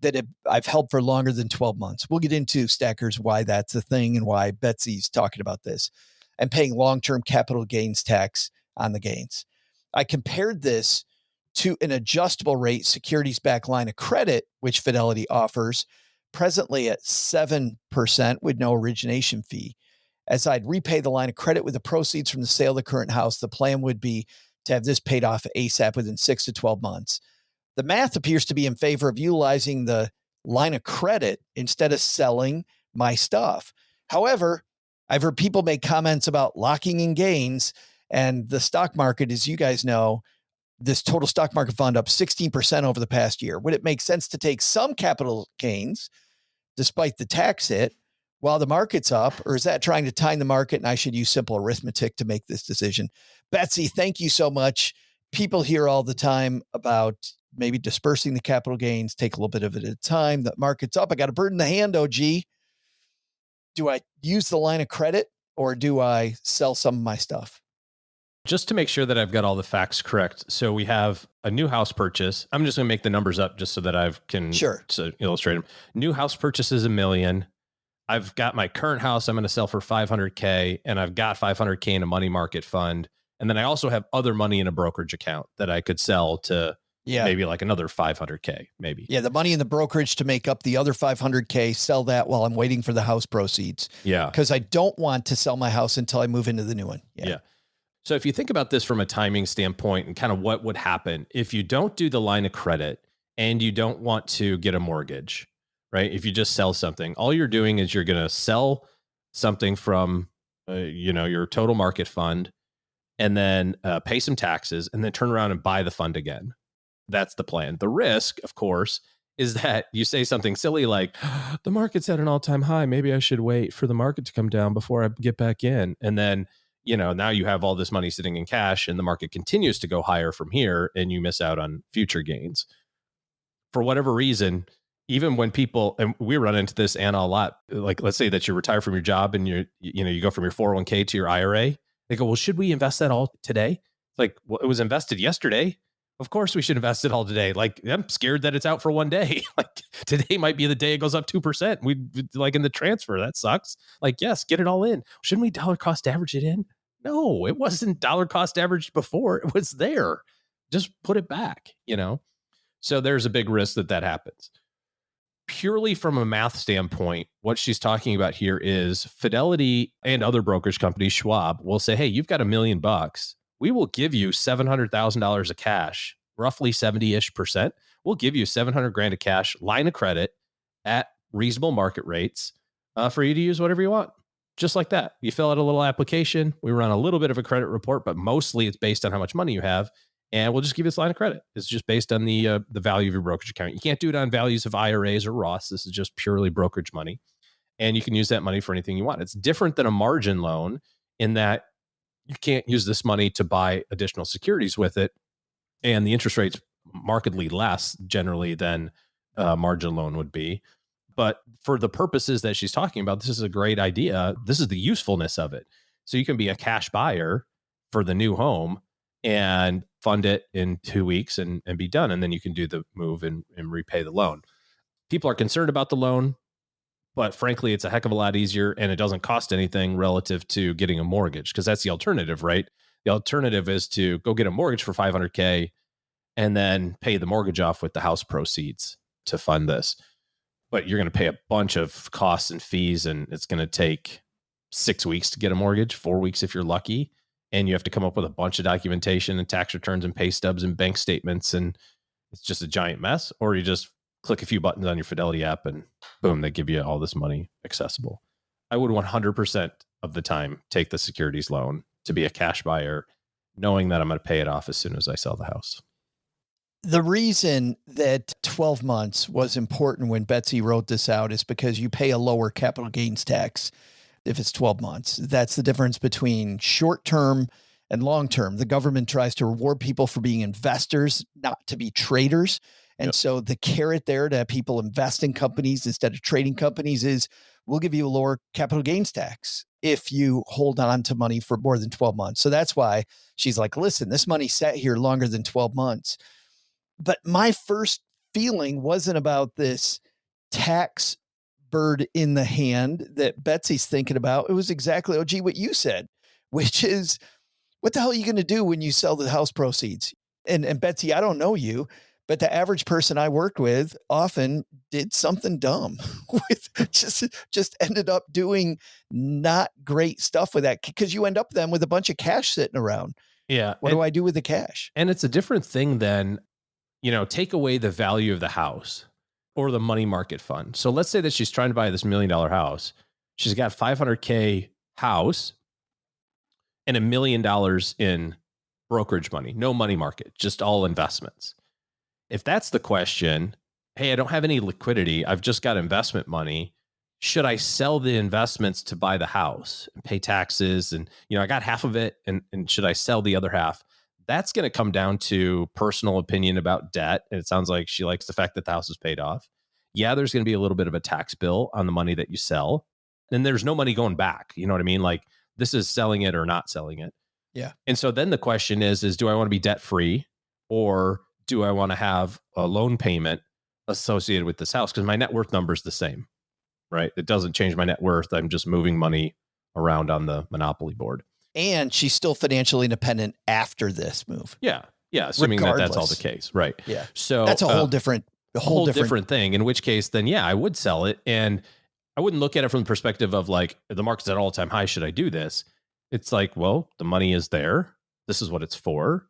that I've held for longer than 12 months. We'll get into, Stackers, why that's a thing and why Betsy's talking about this, and paying long-term capital gains tax on the gains. I compared this to an adjustable rate securities-backed line of credit, which Fidelity offers, presently at 7% with no origination fee. As I'd repay the line of credit with the proceeds from the sale of the current house, the plan would be to have this paid off ASAP within 6 to 12 months. The math appears to be in favor of utilizing the line of credit instead of selling my stuff. However, I've heard people make comments about locking in gains, and the stock market, as you guys know, this total stock market fund up 16% over the past year. Would it make sense to take some capital gains despite the tax hit while the market's up, or is that trying to time the market and I should use simple arithmetic to make this decision? Betsy, thank you so much. People hear all the time about maybe dispersing the capital gains, take a little bit of it at a time. The market's up. I got a bird in the hand, OG. Do I use the line of credit or do I sell some of my stuff? Just to make sure that I've got all the facts correct. So we have a new house purchase. I'm just going to make the numbers up just so that I can illustrate them. New house purchase is $1 million. I've got my current house I'm going to sell for $500K, and I've got $500K in a money market fund. And then I also have other money in a brokerage account that I could sell to maybe like another $500K, maybe. Yeah, the money in the brokerage to make up the other $500K, sell that while I'm waiting for the house proceeds. Yeah. Because I don't want to sell my house until I move into the new one. Yeah. So if you think about this from a timing standpoint and kind of what would happen if you don't do the line of credit and you don't want to get a mortgage, right? If you just sell something, all you're doing is you're going to sell something from, your total market fund, and then pay some taxes, and then turn around and buy the fund again. That's the plan. The risk, of course, is that you say something silly like, the market's at an all-time high. Maybe I should wait for the market to come down before I get back in. And then, now you have all this money sitting in cash and the market continues to go higher from here and you miss out on future gains. For whatever reason, even when people, and we run into this, Anna, a lot, like let's say that you retire from your job and you go from your 401k to your IRA. They go, well, should we invest that all today? It's like, well, it was invested yesterday. Of course we should invest it all today. Like, I'm scared that it's out for one day. Like, today might be the day it goes up 2%. We like in the transfer. That sucks. Like, yes, get it all in. Shouldn't we dollar cost average it in? No, it wasn't dollar cost average before. It was there. Just put it back, So there's a big risk that happens. Purely from a math standpoint, what she's talking about here is Fidelity and other brokerage companies, Schwab, will say, hey, you've got $1 million. We will give you $700,000 of cash, roughly 70-ish%. We'll give you $700,000 of cash, line of credit at reasonable market rates for you to use whatever you want. Just like that. You fill out a little application. We run a little bit of a credit report, but mostly it's based on how much money you have. And we'll just give you this line of credit. It's just based on the value of your brokerage account. You can't do it on values of IRAs or Roths. This is just purely brokerage money. And you can use that money for anything you want. It's different than a margin loan in that you can't use this money to buy additional securities with it. And the interest rate's markedly less generally than a margin loan would be. But for the purposes that she's talking about, this is a great idea. This is the usefulness of it. So you can be a cash buyer for the new home and fund it in 2 weeks and be done. And then you can do the move and repay the loan. People are concerned about the loan, but frankly, it's a heck of a lot easier and it doesn't cost anything relative to getting a mortgage, because that's the alternative, right? The alternative is to go get a mortgage for $500K and then pay the mortgage off with the house proceeds to fund this. But you're going to pay a bunch of costs and fees, and it's going to take 6 weeks to get a mortgage, 4 weeks if you're lucky. And you have to come up with a bunch of documentation and tax returns and pay stubs and bank statements. And it's just a giant mess. Or you just click a few buttons on your Fidelity app and boom, they give you all this money accessible. I would 100% of the time take the securities loan to be a cash buyer, knowing that I'm going to pay it off as soon as I sell the house. The reason that 12 months was important when Betsy wrote this out is because you pay a lower capital gains tax if it's 12 months. That's the difference between short-term and long-term. The government tries to reward people for being investors, not to be traders. And so the carrot there to have people invest in companies instead of trading companies is we'll give you a lower capital gains tax if you hold on to money for more than 12 months. So that's why she's like, listen, this money sat here longer than 12 months. But my first feeling wasn't about this tax bird in the hand that Betsy's thinking about. It was exactly, OG, what you said, which is, what the hell are you going to do when you sell the house proceeds? And Betsy, I don't know you, but the average person I worked with often did something dumb with just ended up doing not great stuff with that, because you end up then with a bunch of cash sitting around. Yeah. What do I do with the cash? And it's a different thing than, take away the value of the house or the money market fund. So let's say that she's trying to buy this $1 million house. She's got $500K house and $1 million in brokerage money, no money market, just all investments. If that's the question, hey, I don't have any liquidity, I've just got investment money. Should I sell the investments to buy the house and pay taxes? And, I got half of it. And should I sell the other half? That's going to come down to personal opinion about debt. And it sounds like she likes the fact that the house is paid off. Yeah, there's going to be a little bit of a tax bill on the money that you sell. And there's no money going back. You know what I mean? Like, this is selling it or not selling it. Yeah. And so then the question is do I want to be debt free, or do I want to have a loan payment associated with this house? Because my net worth number is the same, right? It doesn't change my net worth. I'm just moving money around on the Monopoly board. And she's still financially independent after this move. Yeah. Yeah. Assuming that that's all the case. Right. Yeah. So that's a whole different thing. In which case, then, yeah, I would sell it. And I wouldn't look at it from the perspective of like, the market's at all-time high. Should I do this? It's like, well, the money is there. This is what it's for.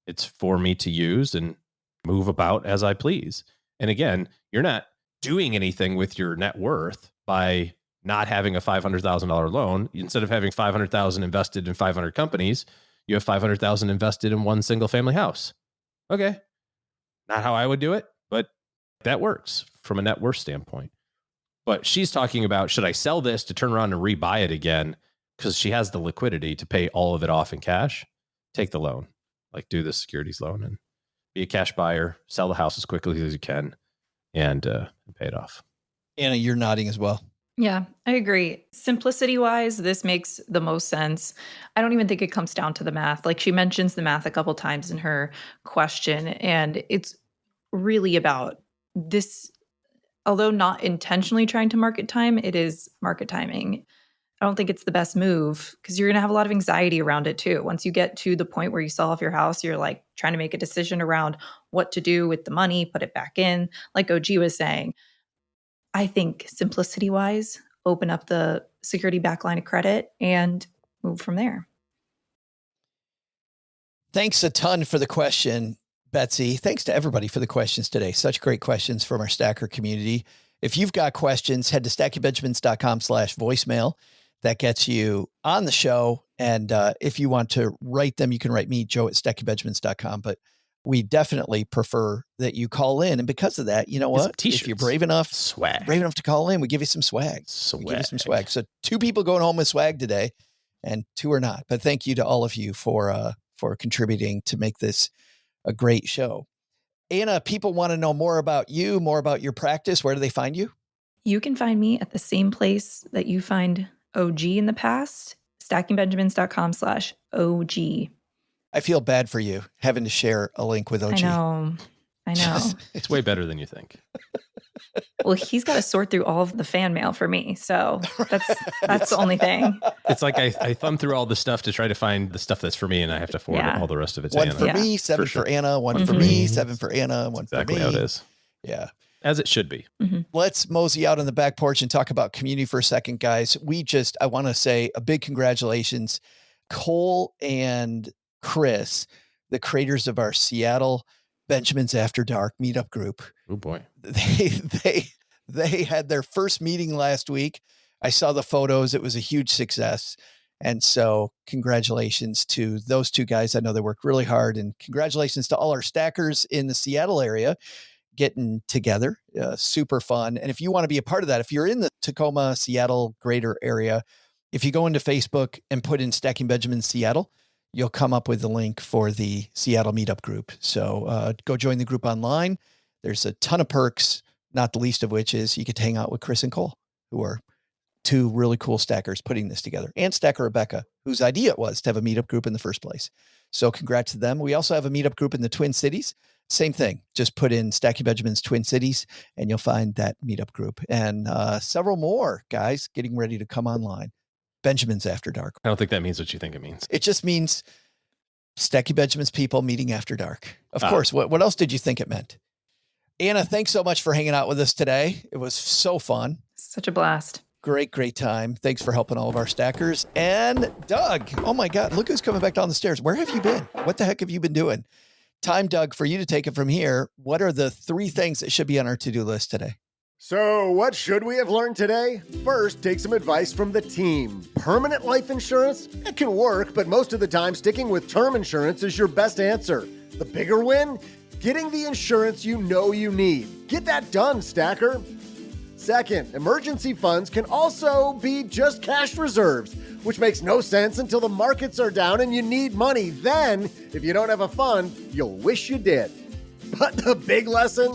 It's for me to use and move about as I please. And again, you're not doing anything with your net worth by not having a $500,000 loan. Instead of having $500,000 invested in 500 companies, you have $500,000 invested in one single family house. Okay. Not how I would do it, but that works from a net worth standpoint. But she's talking about, should I sell this to turn around and rebuy it again? Because she has the liquidity to pay all of it off in cash. Take the loan, like do the securities loan and be a cash buyer, sell the house as quickly as you can, and pay it off. Anna, you're nodding as well. Yeah, I agree. Simplicity wise, this makes the most sense. I don't even think it comes down to the math. Like, she mentions the math a couple times in her question, and it's really about this. Although not intentionally trying to market time, it is market timing. I don't think it's the best move because you're going to have a lot of anxiety around it too. Once you get to the point where you sell off your house, you're like trying to make a decision around what to do with the money, put it back in. Like OG was saying, I think simplicity wise, open up the security back line of credit and move from there. Thanks a ton for the question, Betsy. Thanks to everybody for the questions today. Such great questions from our Stacker community. If you've got questions, head to stackingbenjamins.com/voicemail. That gets you on the show. And if you want to write them, you can write me, joe@stackingbenjamins.com. But we definitely prefer that you call in. And because of that, you know what? If you're brave enough to call in, we give you some swag. We give you some swag. So 2 people going home with swag today and 2 are not. But thank you to all of you for contributing to make this a great show. Anna, people want to know more about you, more about your practice. Where do they find you? You can find me at the same place that you find OG in the past, stackingbenjamins.com/OG. I feel bad for you having to share a link with OG. I know. It's way better than you think. Well, he's got to sort through all of the fan mail for me. So that's the only thing. It's like I thumb through all the stuff to try to find the stuff that's for me, and I have to forward all the rest of it to one Anna. for me, 7 for Anna, one for me, 7 for Anna, one for me. Exactly how it is. Yeah. As it should be. Let's mosey out on the back porch and talk about community for a second, guys. I want to say a big congratulations. Cole and Chris, the creators of our Seattle Benjamin's After Dark meetup group. Oh boy. They had their first meeting last week. I saw the photos. It was a huge success. And so congratulations to those two guys. I know they worked really hard, and congratulations to all our stackers in the Seattle area getting together. Super fun. And if you want to be a part of that, if you're in the Tacoma, Seattle, greater area, if you go into Facebook and put in Stacking Benjamin Seattle, you'll come up with the link for the Seattle meetup group. So go join the group online. There's a ton of perks, not the least of which is you get to hang out with Chris and Cole, who are two really cool stackers putting this together, and stacker Rebecca, whose idea it was to have a meetup group in the first place. So congrats to them. We also have a meetup group in the Twin Cities. Same thing. Just put in Stacking Benjamin's Twin Cities and you'll find that meetup group, and several more guys getting ready to come online. Benjamin's After Dark. I don't think that means what you think it means. It just means Stacking Benjamin's people meeting after dark. Of course. What else did you think it meant? Anna, thanks so much for hanging out with us today. It was so fun. Such a blast. Great time. Thanks for helping all of our stackers. And Doug, oh my God, look who's coming back down the stairs. Where have you been? What the heck have you been doing? Time, Doug, for you to take it from here. What are the 3 things that should be on our to-do list today? So what should we have learned today? First, take some advice from the team. Permanent life insurance? It can work, but most of the time sticking with term insurance is your best answer. The bigger win? Getting the insurance you know you need. Get that done, stacker. Second, emergency funds can also be just cash reserves, which makes no sense until the markets are down and you need money. Then, if you don't have a fund, you'll wish you did. But the big lesson?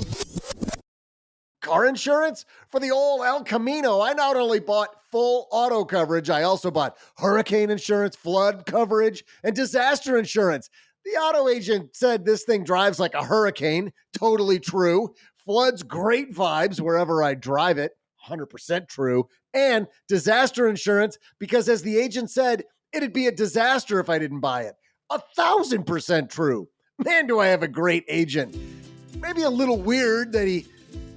Car insurance? For the old El Camino, I not only bought full auto coverage, I also bought hurricane insurance, flood coverage, and disaster insurance. The auto agent said this thing drives like a hurricane. Totally true. Floods great vibes wherever I drive it. 100% true. And disaster insurance, because as the agent said, it'd be a disaster if I didn't buy it. 1,000% true. Man, do I have a great agent. Maybe a little weird that he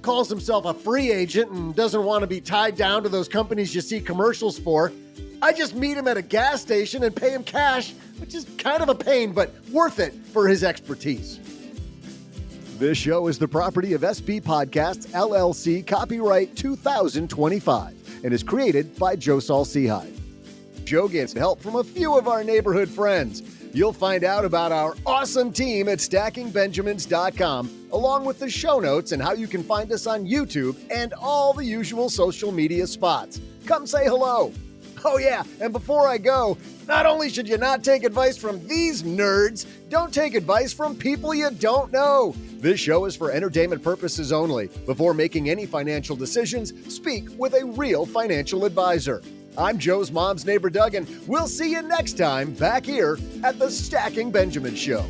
calls himself a free agent and doesn't want to be tied down to those companies you see commercials for. I just meet him at a gas station and pay him cash, which is kind of a pain, but worth it for his expertise. This show is the property of SB Podcasts, LLC, copyright 2025, and is created by Joe Saul-Sehy. Joe gets help from a few of our neighborhood friends. You'll find out about our awesome team at stackingbenjamins.com, along with the show notes and how you can find us on YouTube and all the usual social media spots. Come say hello. Oh yeah, and before I go, not only should you not take advice from these nerds, don't take advice from people you don't know. This show is for entertainment purposes only. Before making any financial decisions, speak with a real financial advisor. I'm Joe's mom's neighbor, Doug, and we'll see you next time back here at the Stacking Benjamin Show.